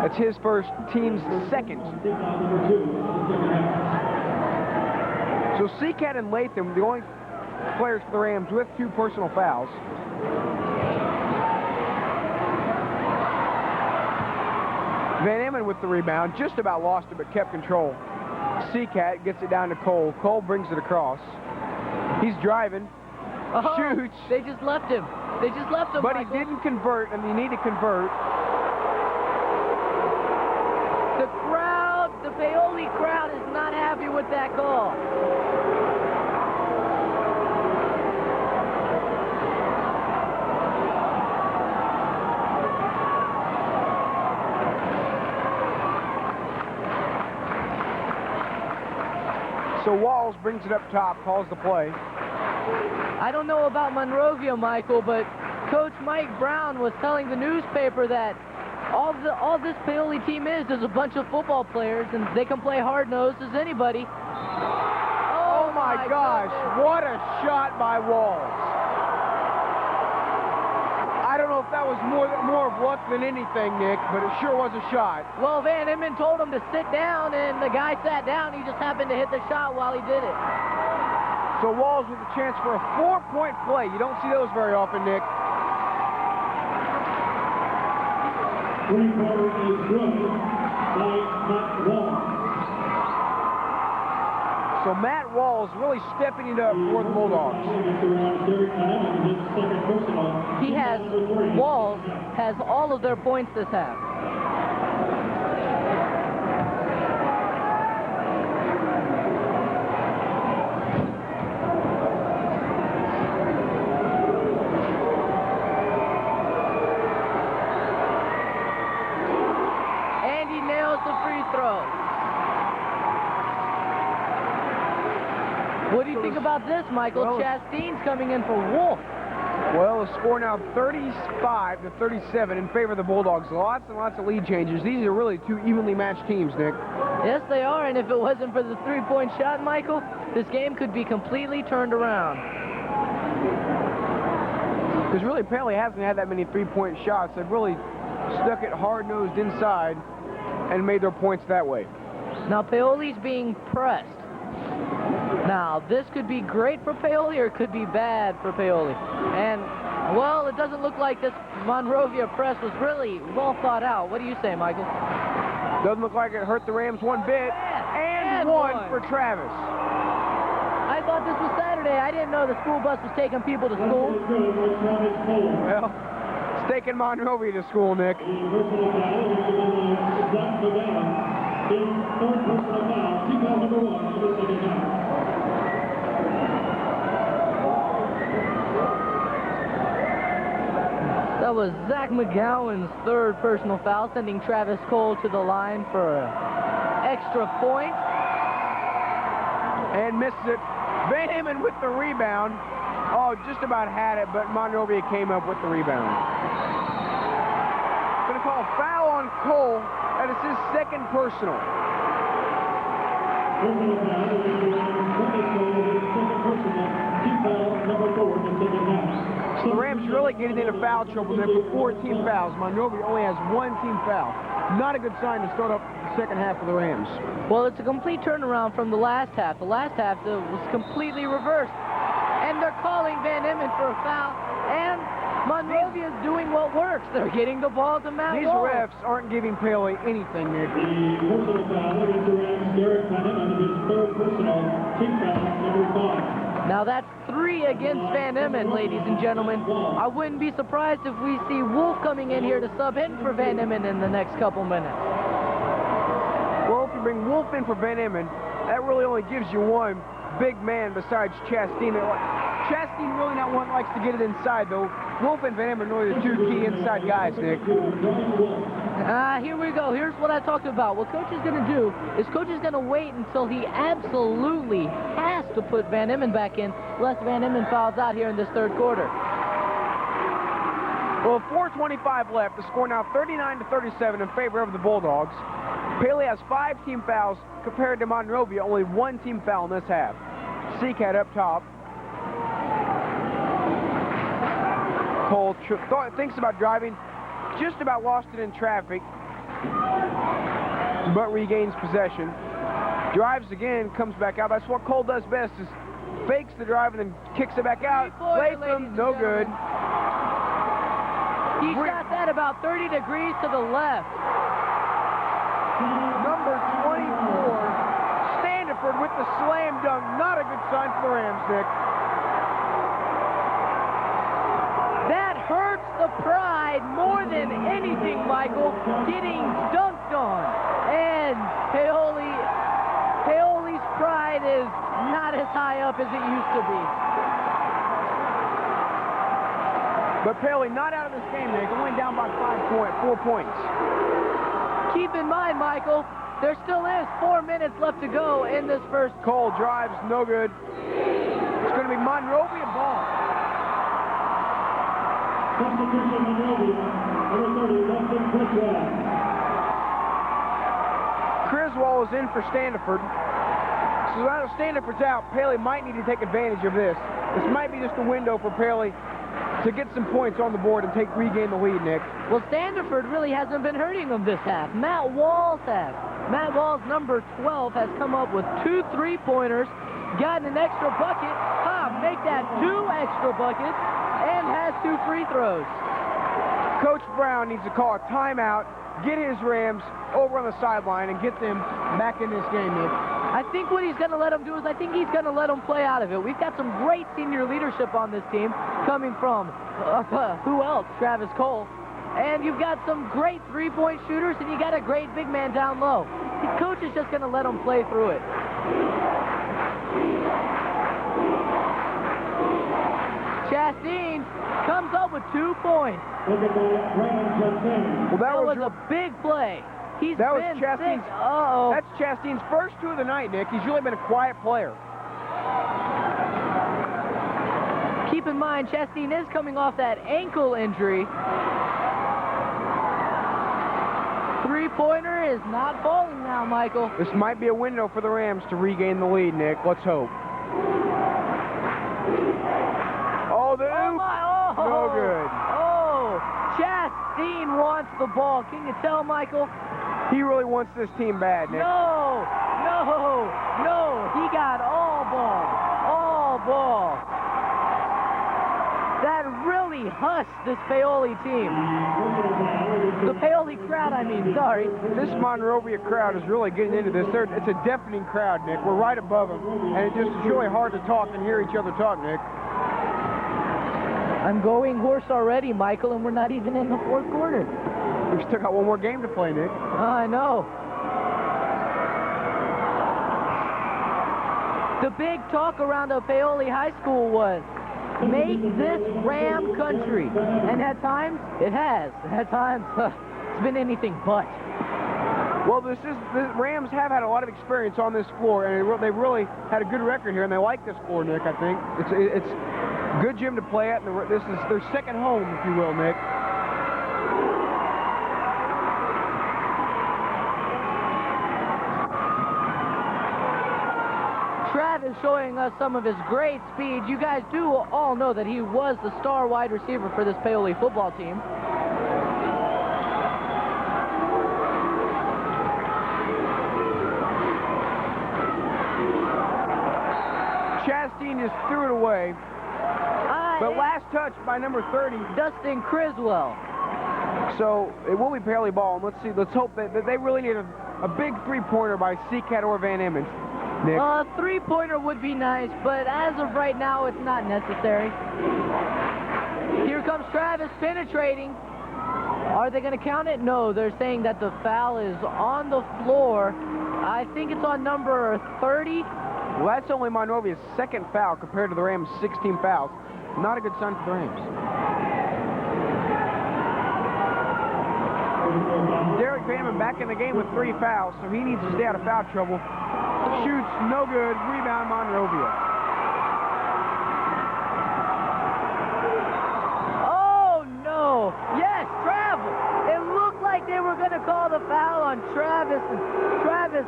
That's his first, team's second. So Seacat and Latham, the only players for the Rams with 2 personal fouls. Van Emmen with the rebound, just about lost it but kept control. Seacat gets it down to Cole. Cole brings it across. He's driving, shoots. They just left him. They just left him, But Michael. he didn't convert, and you need to convert. The crowd, the Paoli crowd is not happy with that call. So Walls brings it up top, calls the play. I don't know about Monrovia, Michael, but Coach Mike Brown was telling the newspaper that all this Paoli team is a bunch of football players, and they can play hard-nosed as anybody. Oh my gosh, what a shot by Walls. I don't know if that was more of luck than anything, Nick, but it sure was a shot. Well, Van Emmen told him to sit down, and the guy sat down. He just happened to hit the shot while he did it. So Walls with a chance for a 4-point play. You don't see those very often, Nick. Three-pointer is good by Matt Wall. So Matt Wall's really stepping it up for the Bulldogs. Walls has all of their points this half. And he nails the free throw. What do you think about this, Michael? Well, Chastain's coming in for Wolf. Well, the score now 35-37 in favor of the Bulldogs. Lots and lots of lead changes. These are really two evenly matched teams, Nick. Yes, they are, and if it wasn't for the three-point shot, Michael, this game could be completely turned around. Because really, Paoli hasn't had that many three-point shots. They've really stuck it hard-nosed inside and made their points that way. Now, Paoli's being pressed. Now, this could be great for Paoli or it could be bad for Paoli. And, well, it doesn't look like this Monrovia press was really well thought out. What do you say, Michael? Doesn't look like it hurt the Rams one bit. And one for Travis. I thought this was Saturday. I didn't know the school bus was taking people to school. Well, it's taking Monrovia to school, Nick. That was Zach McGowan's third personal foul, sending Travis Cole to the line for an extra point. And misses it. Van Hemmen with the rebound. Oh, just about had it, but Monrovia came up with the rebound. Going to call a foul on Cole. That is his second personal. So the Rams really getting into foul trouble there for 4 team fouls. Monrovia only has 1 team foul. Not a good sign to start up the second half for the Rams. Well, it's a complete turnaround from the last half. The last half was completely reversed. And they're calling Van Hemmen for a foul. And Monrovia is doing what works. They're getting the ball to Matt These Wall. refs aren't giving Paoli anything, Nick. The personal foul against the Rams, Derek Van Hemmen, his third personal, team foul, number 5. Now that's 3 against Van Hemmen, ladies and gentlemen. I wouldn't be surprised if we see Wolf coming in here to sub in for Van Hemmen in the next couple minutes. Well, if you bring Wolf in for Van Hemmen, that really only gives you one big man besides Chastain. Chastain really not one likes to get it inside, though. Wolf and Van Hemmen are really the 2 key inside guys, Nick. Here we go. Here's what I talked about. What Coach is going to do is Coach is going to wait until he absolutely has to put Van Hemmen back in, lest Van Hemmen fouls out here in this third quarter. Well, 4:25 left. The score now 39-37 in favor of the Bulldogs. Paoli has 5 team fouls compared to Monrovia, only 1 team foul in this half. Seacat up top. Cole thinks about driving, just about lost it in traffic, but regains possession. Drives again, comes back out. That's what Cole does best, is fakes the drive and then kicks it back out. Latham, no good. He shot that about 30 degrees to the left. Number 24, Standiford with the slam dunk. Not a good sign for the Rams, Nick. That hurts the pride more than anything, Michael, getting dunked on. And Paoli's pride is not as high up as it used to be. But Paoli not out of this game, Nick. Only down by 4 points. Keep in mind, Michael, there still is 4 minutes left to go in this first. Cole drives, no good. It's going to be Monrovia ball. Substitution Monrovia, number 30, Dustin Criswell. Criswell is in for Standiford. So now Standiford's out, Paoli might need to take advantage of this. This might be just a window for Paoli to get some points on the board and regain the lead, Nick. Well, Standiford really hasn't been hurting them this half. Matt Walls has. Matt Walls, number 12, has come up with 2 3-pointers, gotten an extra bucket, make that 2 extra buckets, and has 2 free throws. Coach Brown needs to call a timeout, get his Rams over on the sideline, and get them back in this game, Nick. I think what he's going to let them do is I think he's going to let them play out of it. We've got some great senior leadership on this team coming from, who else? Travis Cole. And you've got some great three-point shooters, and you got a great big man down low. The coach is just going to let them play through it. Chastain comes up with 2 points. Well, that was a big play. That was Chastain's. Uh-oh. That's Chastain's first 2 of the night, Nick. He's really been a quiet player. Keep in mind, Chastain is coming off that ankle injury. Three-pointer is not falling now, Michael. This might be a window for the Rams to regain the lead, Nick. Let's hope. Oh, the oop. No good. Oh, Chastain wants the ball. Can you tell, Michael? He really wants this team bad, Nick. No. He got all ball. That really hushed this Paoli team. The Paoli crowd, I mean, sorry. This Monrovia crowd is really getting into this. It's a deafening crowd, Nick. We're right above them, and it's just really hard to talk and hear each other talk, Nick. I'm going hoarse already, Michael, and we're not even in the fourth quarter. We've still got one more game to play, Nick. I know. The big talk around Paoli High School was, make this Ram country. And at times, it has. At times, it's been anything but. Well, the Rams have had a lot of experience on this floor, and they've really had a good record here, and they like this floor, Nick, I think. It's a good gym to play at, and this is their second home, if you will, Nick. Travis showing us some of his great speed. You guys do all know that he was the star wide receiver for this Paoli football team. Chastain just threw it away. But last touch by number 30. Dustin Criswell. So it will be Paoli ball. And let's hope that they really need a big three-pointer by Seacat or Van Emmons. Nick. A three-pointer would be nice, but as of right now, it's not necessary. Here comes Travis penetrating. Are they going to count it? No, they're saying that the foul is on the floor. I think it's on number 30. Well, that's only Monrovia's second foul compared to the Rams' 16 fouls. Not a good sign for the Rams. Derek Vanneman back in the game with 3 fouls, so he needs to stay out of foul trouble. Shoots, no good. Rebound, Monrovia. Oh, no. Yes, travel. It looked like they were going to call the foul on Travis, and Travis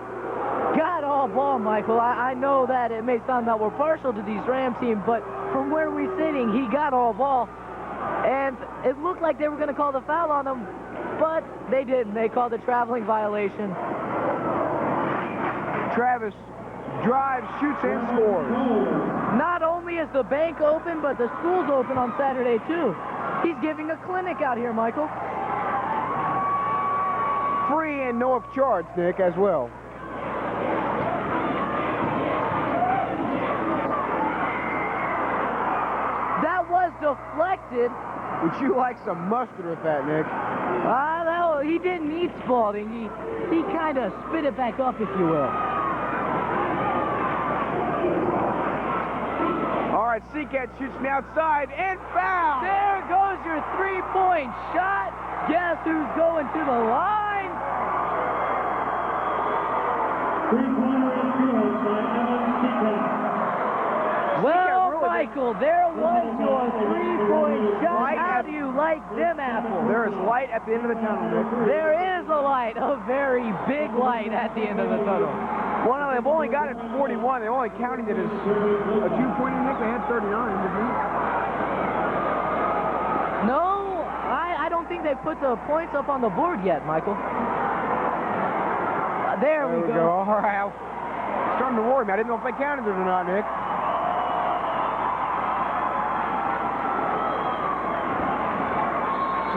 got all ball, Michael. I know that it may sound that we're partial to these Ram teams, but from where we're sitting, he got all ball. And it looked like they were going to call the foul on him, but they didn't. They called a traveling violation. Travis drives, shoots, and scores. Not only is the bank open, but the school's open on Saturday, too. He's giving a clinic out here, Michael. Free and no charge, Nick, as well. That was deflected. Would you like some mustard with that, Nick? He didn't need Spalding. He kind of spit it back up, if you will. All right, Seacat shoots from the outside and foul. There goes your three-point shot. Guess who's going to the line? Three-pointer is good by Evan Seacat. Well, really Michael, there was your three-point shot. How do you like them apples? There is light at the end of the tunnel, Nick. There is a light, a very big light at the end of the tunnel. Well, no, they've only got it 41. They only counted it as a 2-pointer, Nick. They had 39, didn't they? No, I don't think they put the points up on the board yet, Michael. There we go. All right. I'm starting to worry me. I didn't know if they counted it or not, Nick.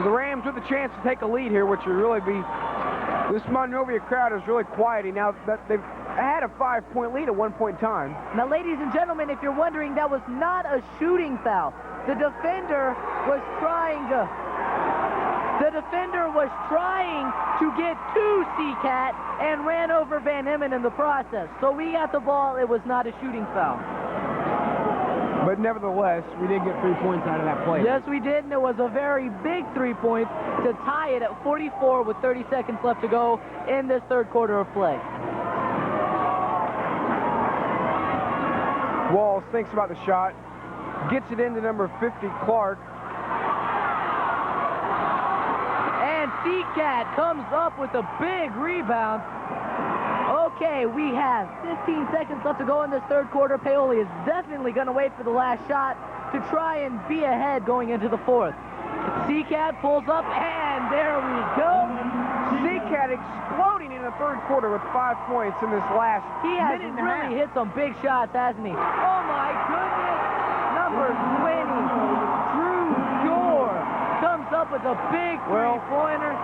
So So the Rams with a chance to take a lead here, which would really be, this Monrovia crowd is really quieting now that they've had a 5-point lead at one point in time. Now, ladies and gentlemen, if you're wondering, that was not a shooting foul. The defender was trying to get to Seacat and ran over Van Emmen in the process. So we got the ball. It was not a shooting foul. But nevertheless, we did get 3 points out of that play. Yes, we did, and it was a very big 3 points to tie it at 44 with 30 seconds left to go in this third quarter of play. Walls thinks about the shot, gets it into number 50, Clark. And Seacat comes up with a big rebound. Okay, we have 15 seconds left to go in this third quarter. Paoli is definitely going to wait for the last shot to try and be ahead going into the fourth. Seacat pulls up, and there we go. Seacat exploding in the third quarter with 5 points in this last He has minute and a half. really hit some big shots, hasn't he? Oh, my goodness. Number 20, Drew Gore, comes up with a big three-pointer.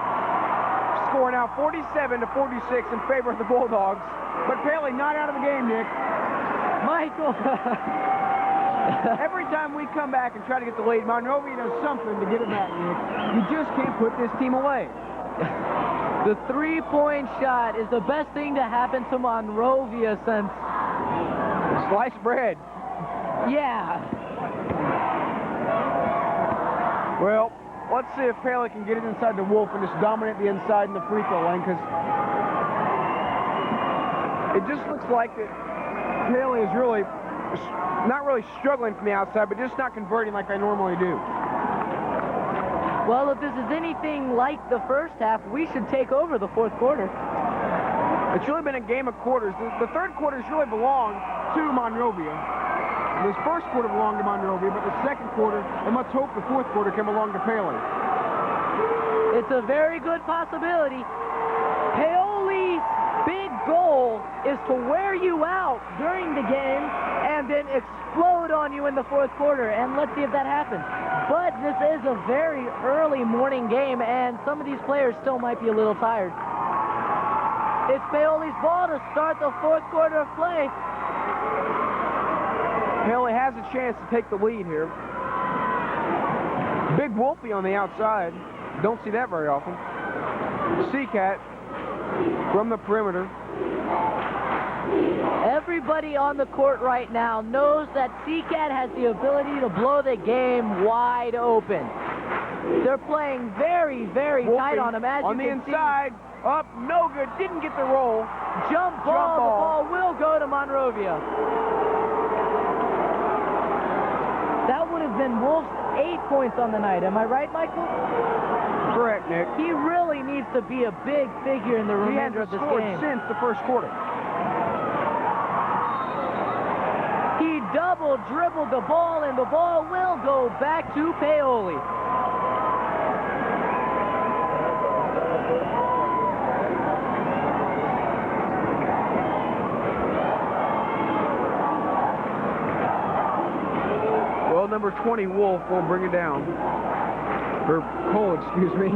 Score now 47 to 46 in favor of the Bulldogs. But Paoli not out of the game, Nick. Michael. Every time we come back and try to get the lead, Monrovia does something to get it back, Nick. You just can't put this team away. The three-point shot is the best thing to happen to Monrovia since... Sliced bread. Yeah. Well, let's see if Paoli can get it inside the Wolf and just dominate the inside in the free throw lane, because it just looks like that Paoli is really, not really struggling from the outside, but just not converting like they normally do. Well, if this is anything like the first half, we should take over the fourth quarter. It's really been a game of quarters. The third quarter's really belonged to Monrovia. This first quarter belonged to Monrovia, but the second quarter, and let's hope the fourth quarter, can belong to Paoli. It's a very good possibility. Paoli's big goal is to wear you out during the game and then explode on you in the fourth quarter, and let's see if that happens. But this is a very early morning game, and some of these players still might be a little tired. It's Paoli's ball to start the fourth quarter of play. Paoli has a chance to take the lead here. Big Wolfie on the outside. Don't see that very often. Seacat from the perimeter. Everybody on the court right now knows that Seacat has the ability to blow the game wide open. They're playing very, very tight on him. As on you the can inside, up, no good, didn't get the roll. Jump ball, the ball will go to Monrovia. That would have been Wolf's 8 points on the night. Am I right, Michael? Correct, Nick. He really needs to be a big figure in the remainder of this game. He hasn't scored since the first quarter. He double dribbled the ball, and the ball will go back to Paoli. Well, number 20, Wolf, will bring it down. Or Cole, excuse me.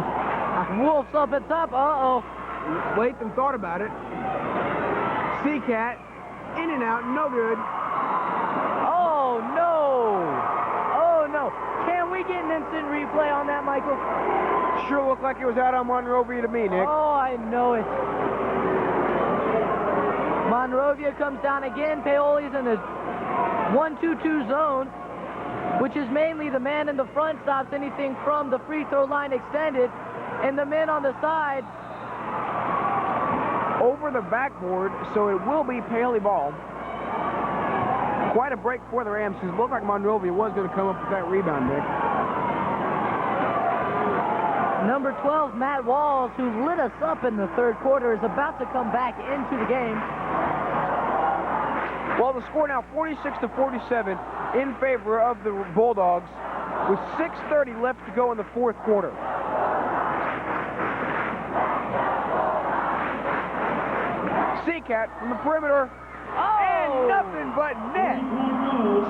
Wolf's up at top. Uh-oh. Latham thought about it. Seacat, in and out, no good. Oh, no. Oh, no. Can we get an instant replay on that, Michael? Sure looked like it was out on Monrovia to me, Nick. Oh, I know it. Monrovia comes down again. Paoli's in the 1-2-2 zone, which is mainly the man in the front stops anything from the free throw line extended, and the men on the side over the backboard, so it will be Paoli ball. Quite a break for the Rams, because it looked like Monrovia was going to come up with that rebound, Nick. Number 12, Matt Walls, who lit us up in the third quarter, is about to come back into the game. Well, the score now 46-47 in favor of the Bulldogs, with 6:30 left to go in the fourth quarter. Seacat from the perimeter, and nothing but net.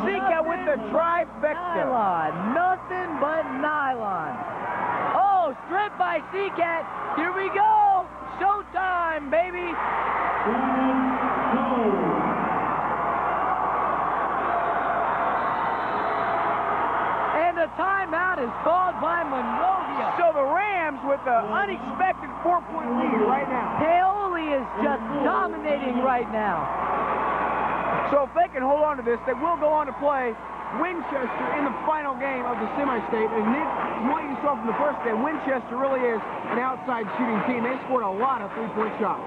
Seacat with the trifecta. Nylon, nothing but nylon. Oh, Oh, stripped by Seacat. Here we go. Showtime, baby. And a timeout is called by Monrovia. So the Rams with an unexpected 4-point lead right now. Paoli is just dominating right now. So if they can hold on to this, they will go on to play Winchester in the final game of the semi-state. And Nick, from what you saw from the first game, Winchester really is an outside shooting team. They scored a lot of three-point shots.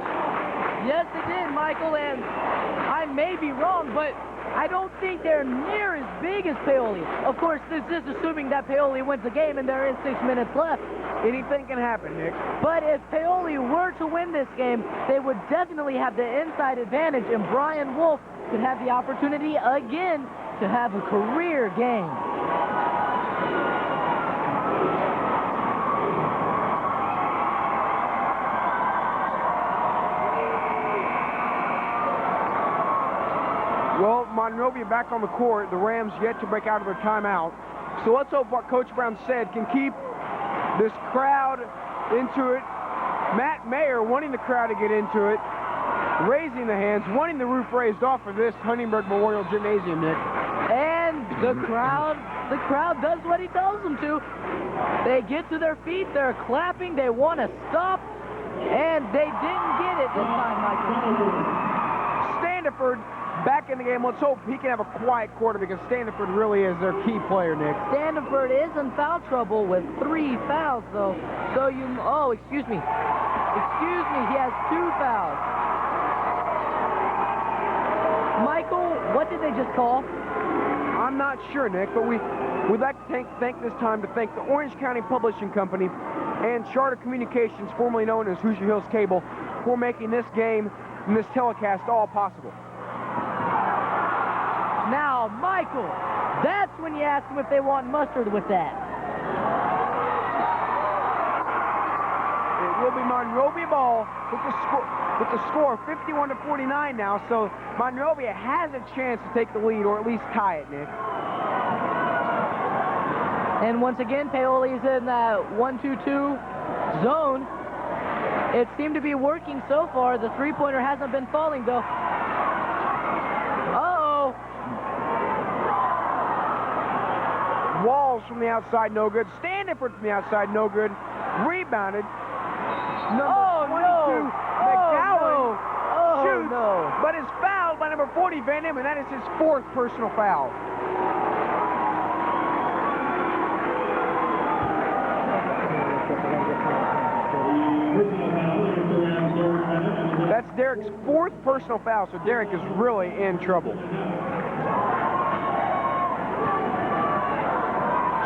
Yes, they did, Michael, and I may be wrong, but I don't think they're near as big as Paoli. Of course, this is assuming that Paoli wins the game and there is 6 minutes left. Anything can happen, Nick. But if Paoli were to win this game, they would definitely have the inside advantage, and Brian Wolf could have the opportunity again to have a career game. Well, Monrovia back on the court. The Rams yet to break out of their timeout. So let's hope what Coach Brown said can keep this crowd into it. Matt Mayer wanting the crowd to get into it, raising the hands, wanting the roof raised off of this Huntingburg Memorial Gymnasium, Nick. And the crowd does what he tells them to. They get to their feet, they're clapping, they want to stop, and they didn't get it this time, Michael. Standiford back in the game. Let's hope he can have a quiet quarter because Standiford really is their key player, Nick. Standiford is in foul trouble with 3 fouls, though. So excuse me, he has 2 fouls. Michael, what did they just call? I'm not sure, Nick, but we'd like to take this time to thank the Orange County Publishing Company and Charter Communications, formerly known as Hoosier Hills Cable, for making this game and this telecast all possible. Now, Michael, that's when you ask them if they want mustard with that. It will be Monrovia ball with the score 51-49 now, so Monrovia has a chance to take the lead or at least tie it, Nick. And once again, Paoli's in that 1-2-2 zone. It seemed to be working so far. The three-pointer hasn't been falling, though. Uh-oh. Walls from the outside, no good. Standiford from the outside, no good. Rebounded. Number 22, McGowan shoots, but is fouled by number 40, Van Emmen. That is his 4th personal foul. That's Derek's 4th personal foul, so Derek is really in trouble.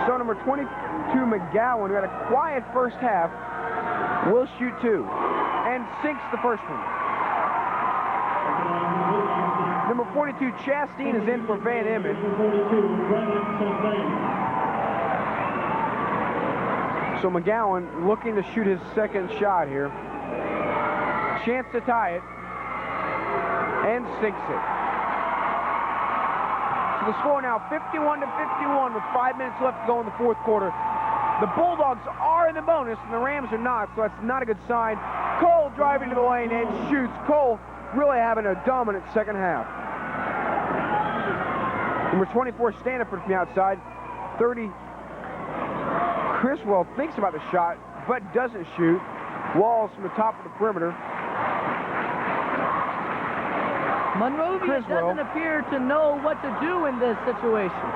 So number 22, McGowan, who had a quiet first half, will shoot 2 and sinks the first one. Number 42, Chastain, is in for Van Emmen. So McGowan looking to shoot his 2nd shot here. Chance to tie it and sinks it. So the score now 51-51 with 5 minutes left to go in the 4th quarter. The Bulldogs are in the bonus, and the Rams are not, so that's not a good sign. Cole driving to the lane and shoots. Cole really having a dominant second half. Number 24, Standiford from the outside. 30, Criswell thinks about the shot, but doesn't shoot. Walls from the top of the perimeter. Monrovia doesn't appear to know what to do in this situation.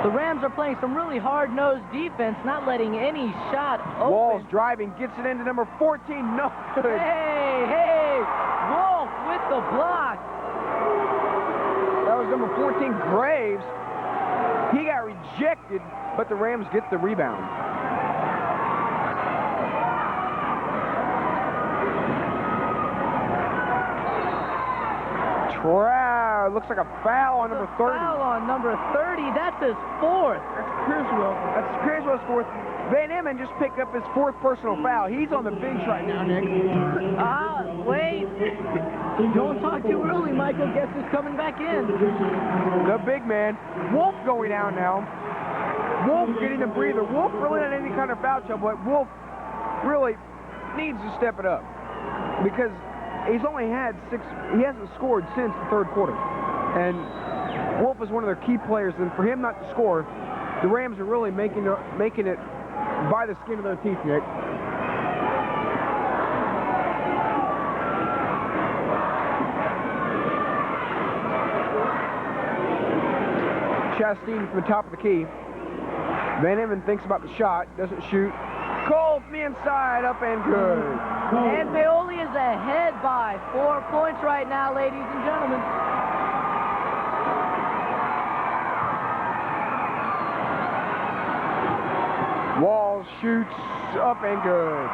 The Rams are playing some really hard-nosed defense, not letting any shot open. Walls driving, gets it into number 14. No good. Hey, Wolf with the block. That was number 14, Graves. He got rejected, but the Rams get the rebound. Looks like a foul on number 30. Foul on number 30. That's his 4th. That's Criswell. That's Criswell's 4th. Van Emmen just picked up his 4th personal foul. He's on the bench right now, Nick. Wait. Don't talk too early, Michael. Guess who's coming back in? The big man. Wolf going down now. Wolf getting a breather. Wolf really not any kind of foul trouble, but Wolf really needs to step it up because he's only had 6, he hasn't scored since the third quarter. And Wolf is one of their key players, and for him not to score, the Rams are really making it by the skin of their teeth, Nick. Chastain from the top of the key. Van Emmen thinks about the shot, doesn't shoot. Cole from the inside, up and good. And Paoli is ahead by 4 points right now, ladies and gentlemen. Walls shoots, up and good.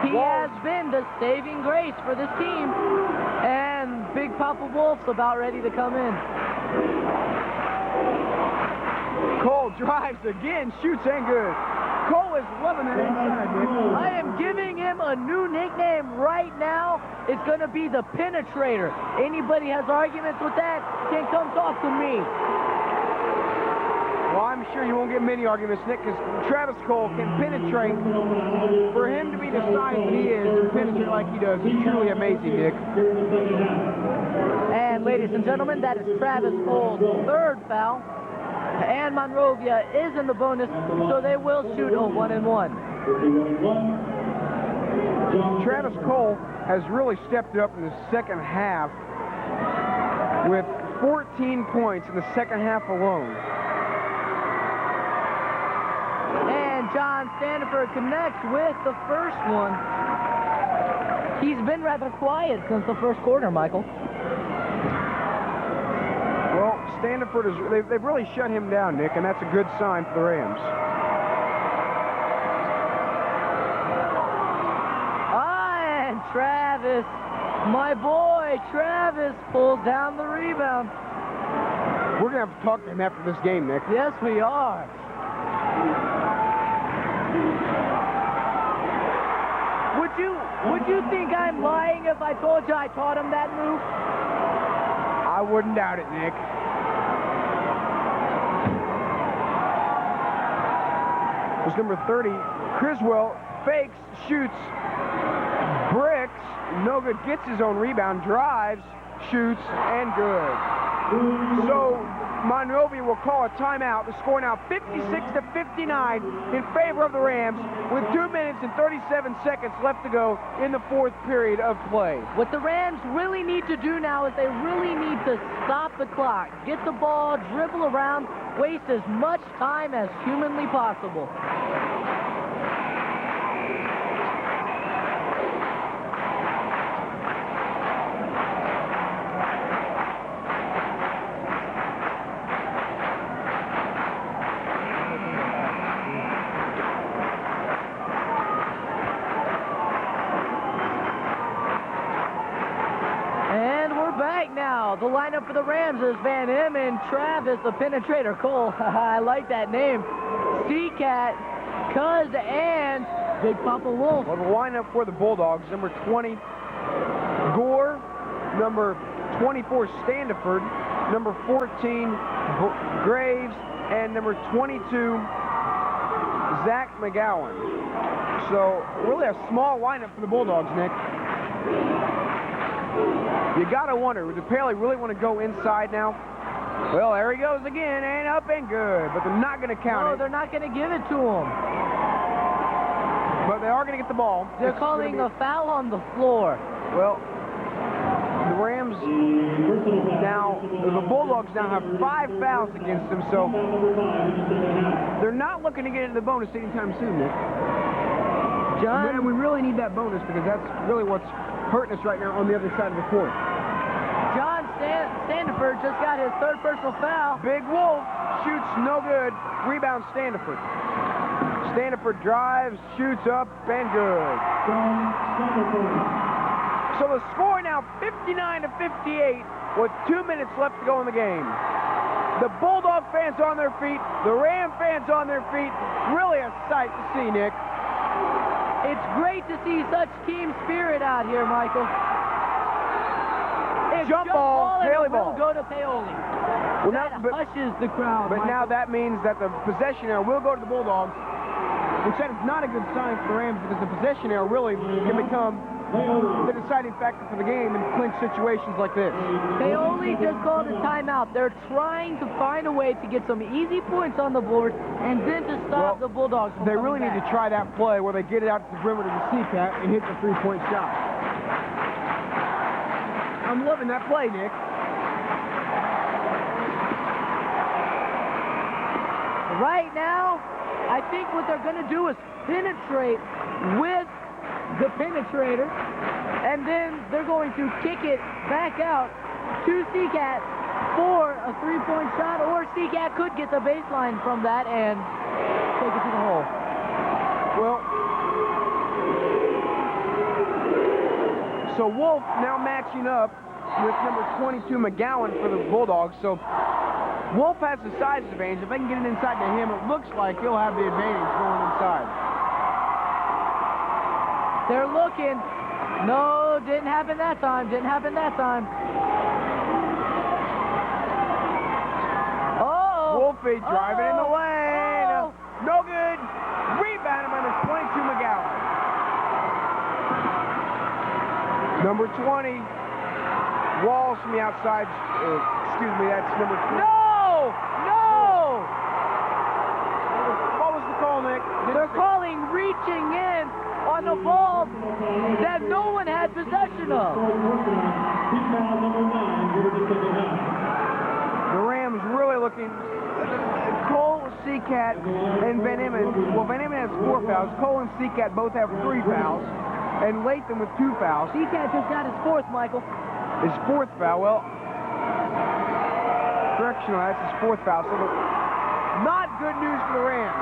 He has been the saving grace for this team. And Big Papa Wolf's about ready to come in. Cole drives again, shoots and good. Cole is loving that inside, Nick. I am giving him a new nickname right now. It's going to be the Penetrator. Anybody has arguments with that, can come talk to me. Well, I'm sure you won't get many arguments, Nick, because Travis Cole can penetrate. For him to be the size that he is and penetrate like he does is truly amazing, Nick. And ladies and gentlemen, that is Travis Cole's third foul. And Monrovia is in the bonus, so they will shoot a 1-and-1. Travis Cole has really stepped up in the second half with 14 points in the second half alone. And John Standiford connects with the first one. He's been rather quiet since the first quarter, Michael. Well, Standiford is, they've really shut him down, Nick, and that's a good sign for the Rams. And Travis, my boy, Travis pulls down the rebound. We're going to have to talk to him after this game, Nick. Yes, we are. Would you think I'm lying if I told you I taught him that move? I wouldn't doubt it, Nick. There's number 30, Criswell, fakes, shoots, bricks, no good, gets his own rebound, drives, shoots, and good. So Monrovia will call a timeout. The score now 56-59 in favor of the Rams with 2 minutes and 37 seconds left to go in the fourth period of play. What the Rams really need to do now is they really need to stop the clock, get the ball, dribble around, waste as much time as humanly possible. The lineup for the Rams is Van Emmen, Travis, the Penetrator, Cole, I like that name, Seacat, Cuz, and Big Papa Wolf. Well, the lineup for the Bulldogs, number 20, Gore, number 24, Standiford, number 14, Graves, and number 22, Zach McGowan. So, really a small lineup for the Bulldogs, Nick. You gotta wonder, does Paoli really want to go inside now? Well, there he goes again, and up and good, but they're not going to count it. No, they're not going to give it to him. But they are going to get the ball. They're calling a foul on the floor. Well, the Rams now, the Bulldogs now have 5 fouls against them, so they're not looking to get into the bonus anytime soon, Nick. John, and we really need that bonus because that's really what's hurting us right now on the other side of the court. John Standiford just got his third personal foul. Big Wolf shoots no good. Rebound Standiford. Standiford drives, shoots up, and good. So the score now 59-58 with 2 minutes left to go in the game. The Bulldog fans on their feet, the Ram fans on their feet. Really a sight to see, Nick. It's great to see such team spirit out here, Michael. a jump ball, and Paoli it will ball. go to Paoli. Well, That hushes the crowd. But now that means that the possession error will go to the Bulldogs, which that is not a good sign for the Rams because the possession error really can become the deciding factor for the game in clinch situations like this. Paoli just called a timeout. They're trying to find a way to get some easy points on the board and then to stop the Bulldogs from They coming really need back. to try that play where they get it out to the perimeter to C-Cat and hit the three-point shot. I'm loving that play, Nick. Right now, I think what they're going to do is penetrate with the penetrator, and then they're going to kick it back out to C-Cat for a three-point shot, or C-Cat could get the baseline from that and take it to the hole. Well, so Wolf now matching up with number 22 McGowan for the Bulldogs. So Wolf has the size advantage. If they can get it inside to him, it looks like he'll have the advantage going inside. They're looking. No, didn't happen that time. Didn't happen that time. Oh! Wolfie driving in the lane. Oh. No good. Rebound by number 22 McGowan. Number 20, Walls from the outside. Excuse me, that's number 20. No! No! What was the call, Nick? They're calling reaching in on the ball that no one had possession of. The Rams really looking. Cole, C-Cat, and Van Emmen. Well, Van Emmen has 4 fouls. Cole and C-Cat both have 3 fouls. And Latham with 2 fouls. C-Cat just got his 4th, Michael. His 4th foul. Well, correctional, that's his 4th foul. So not good news for the Rams.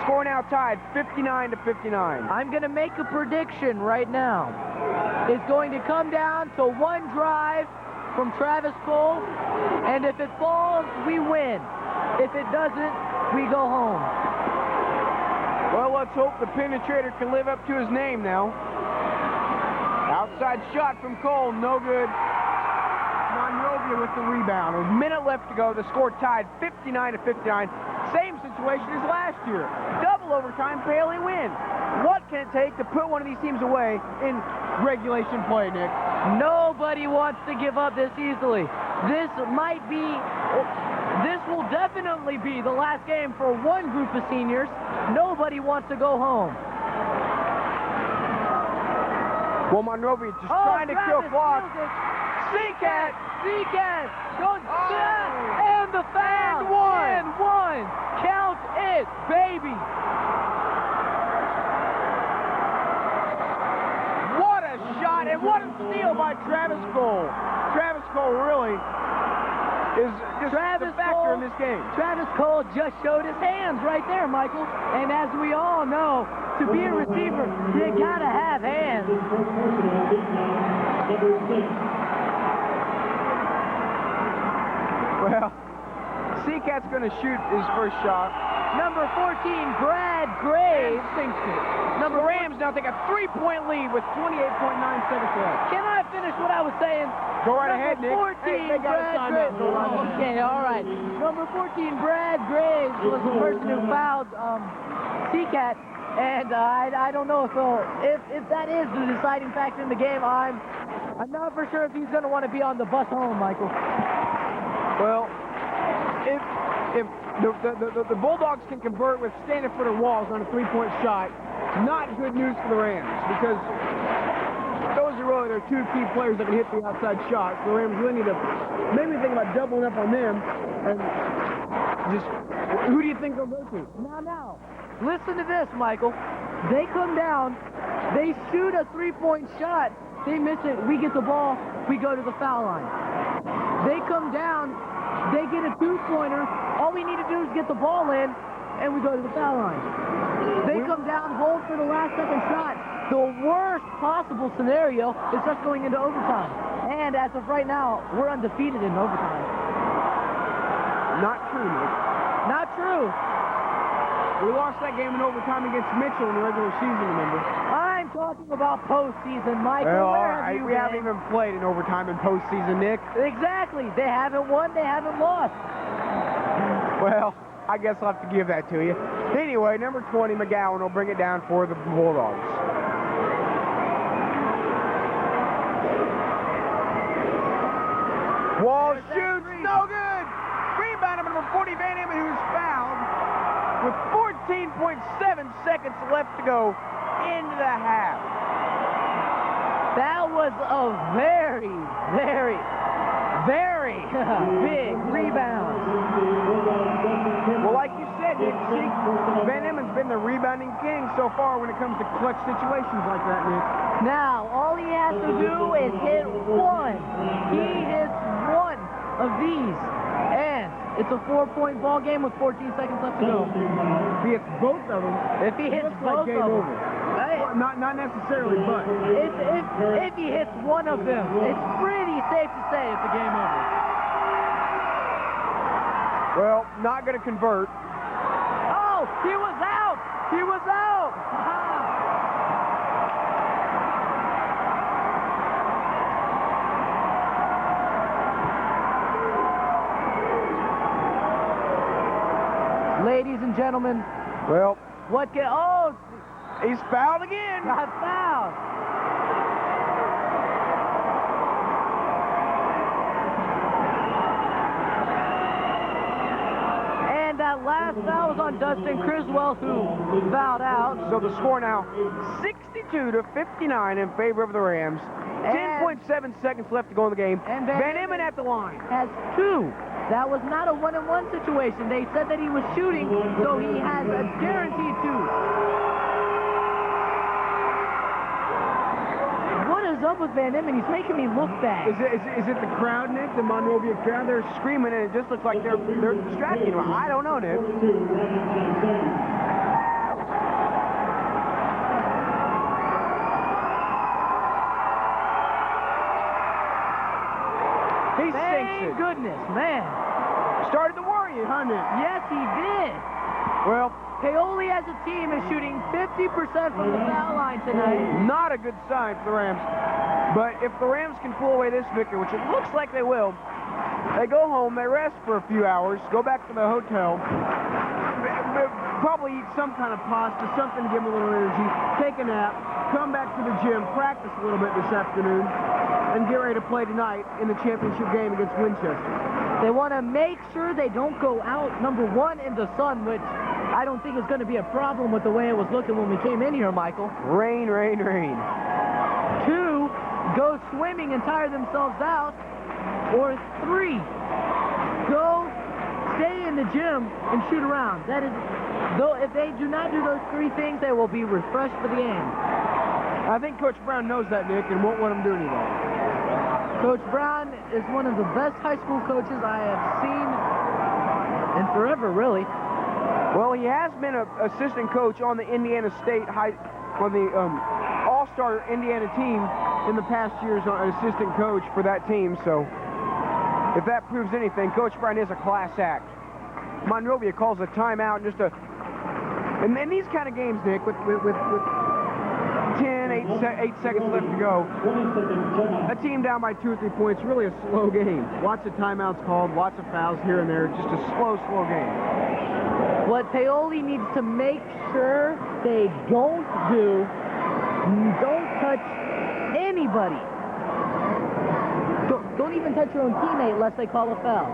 Score now tied 59-59. I'm going to make a prediction right now. It's going to come down to one drive from Travis Cole, and if it falls, we win. If it doesn't, we go home. Well, let's hope the penetrator can live up to his name now. Outside shot from Cole, no good. Monrovia with the rebound. A minute left to go. The score tied 59-59. Same situation as last year. Double overtime, Paoli wins. What can it take to put one of these teams away in regulation play, Nick? Nobody wants to give up this easily. This will definitely be the last game for one group of seniors. Nobody wants to go home. Well, Monrovia just trying to kill clock. C-Cat goes back, and the foul. And one. Count it, baby. What a shot, and what a steal by Travis Cole. Travis Cole really is just the factor in this game. Travis Cole just showed his hands right there, Michael. And as we all know, to be a receiver, you gotta have hands. Well, C-Cat's going to shoot his first shot. Number 14, Brad Graves. Sinks it. The Rams now take a 3-point lead with 28.9 seconds left. Can I finish what I was saying? Go right ahead, Nick. 14, Hey, they got a Brad timeout. Graves. Okay, all right. Number 14, Brad Graves was the person who fouled C-Cat. And I don't know if that is the deciding factor in the game. I'm not for sure if he's going to want to be on the bus home, Michael. Well, if the Bulldogs can convert with stand-and-footer Walls on a 3-point shot, not good news for the Rams because those are really their 2 key players that can hit the outside shot. So the Rams really need to maybe think about doubling up on them and just who do you think they'll go to? Now, listen to this, Michael. They come down, they shoot a 3-point shot, they miss it, we get the ball, we go to the foul line. They come down, they get a 2-pointer, all we need to do is get the ball in, and we go to the foul line. They come down, hold for the last second shot. The worst possible scenario is us going into overtime. And as of right now, we're undefeated in overtime. Not true, Nick. Not true. We lost that game in overtime against Mitchell in the regular season, remember? I'm talking about postseason, Michael. Well, all Where have right, you we been? haven't even played in overtime in postseason, Nick. Exactly. They haven't won, they haven't lost. Well, I guess I'll have to give that to you. Anyway, number 20, McGowan, will bring it down for the Bulldogs. Wall shoots, no good! Rebound number 40, Van Emmen, who's fouled with 14.7 seconds left to go into the half. That was a very, very, very big rebound. Well, like you said, Nick, see, Van Emmen's been the rebounding king so far when it comes to clutch situations like that, Nick. Now, all he has to do is hit one. He hits one of these, and it's a 4-point ball game with 14 seconds left to go. If he hits both of them, If he hits looks like both game of them, over. right? Well, not necessarily, but if he hits one of them, it's pretty safe to say it's a game over. well, not going to convert. Oh, he was out! He was out! Ladies and gentlemen, Well, what can... Oh, he's fouled again. got fouled. And that last foul was on Dustin Criswell, who fouled out. So the score now 62-59 in favor of the Rams. 10.7 seconds left to go in the game. And Van Emmen at the line. Has two. That was not a 1-and-1 situation. They said that he was shooting, so he has a guaranteed two. What is up with Van Emmen? He's making me look bad. Is it the crowd, Nick? The Monrovia crowd? They're screaming, and it just looks like they're distracting him. I don't know, Nick. He sinks Thank it. goodness, man. Started to worry you, huh, Nick? Yes, he did. Well, Paoli as a team is shooting 50% from the foul line tonight. not a good sign for the Rams. But if the Rams can pull away this victory, which it looks like they will, they go home, they rest for a few hours, go back to the hotel, probably eat some kind of pasta, something to give them a little energy, take a nap, come back to the gym, practice a little bit this afternoon, and get ready to play tonight in the championship game against Winchester. They want to make sure they don't go out, number one, in the sun, which I don't think is going to be a problem with the way it was looking when we came in here, Michael. Rain, rain, rain. Two, go swimming and tire themselves out. Or three, go stay in the gym and shoot around. That is, though, if they do not do those three things, they will be refreshed for the game. I think Coach Brown knows that, Nick, and won't let him do anything. Coach Brown is one of the best high school coaches I have seen in forever, really. Well, he has been an assistant coach on the Indiana State All-Star Indiana team in the past years, an assistant coach for that team. So, if that proves anything, Coach Brown is a class act. Monrovia calls a timeout, and in these kind of games, Nick, with 8 seconds left to go, a team down by 2 or 3 points, really a slow game. Lots of timeouts called, lots of fouls here and there, just a slow game. What Paoli needs to make sure they don't touch anybody. Don't even touch your own teammate unless they call a foul.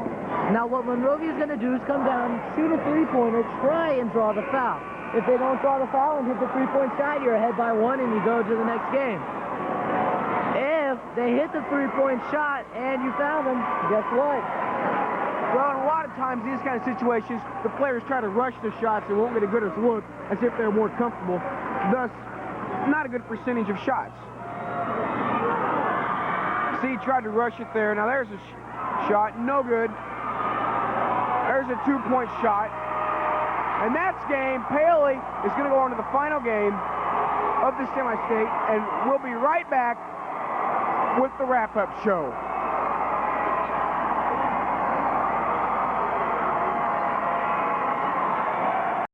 Now what Monrovia is going to do is come down, shoot a three-pointer, try and draw the foul. If they don't draw the foul and hit the three-point shot, you're ahead by 1 and you go to the next game. If they hit the three-point shot and you foul them, guess what? Well, and a lot of times in these kind of situations, the players try to rush the shots and won't get a good look as if they're more comfortable. Thus, not a good percentage of shots. See, he tried to rush it there. Now there's a shot, no good. There's a 2-point shot. And that's game. Paoli is going to go on to the final game of the semi-state, and we'll be right back with the wrap-up show.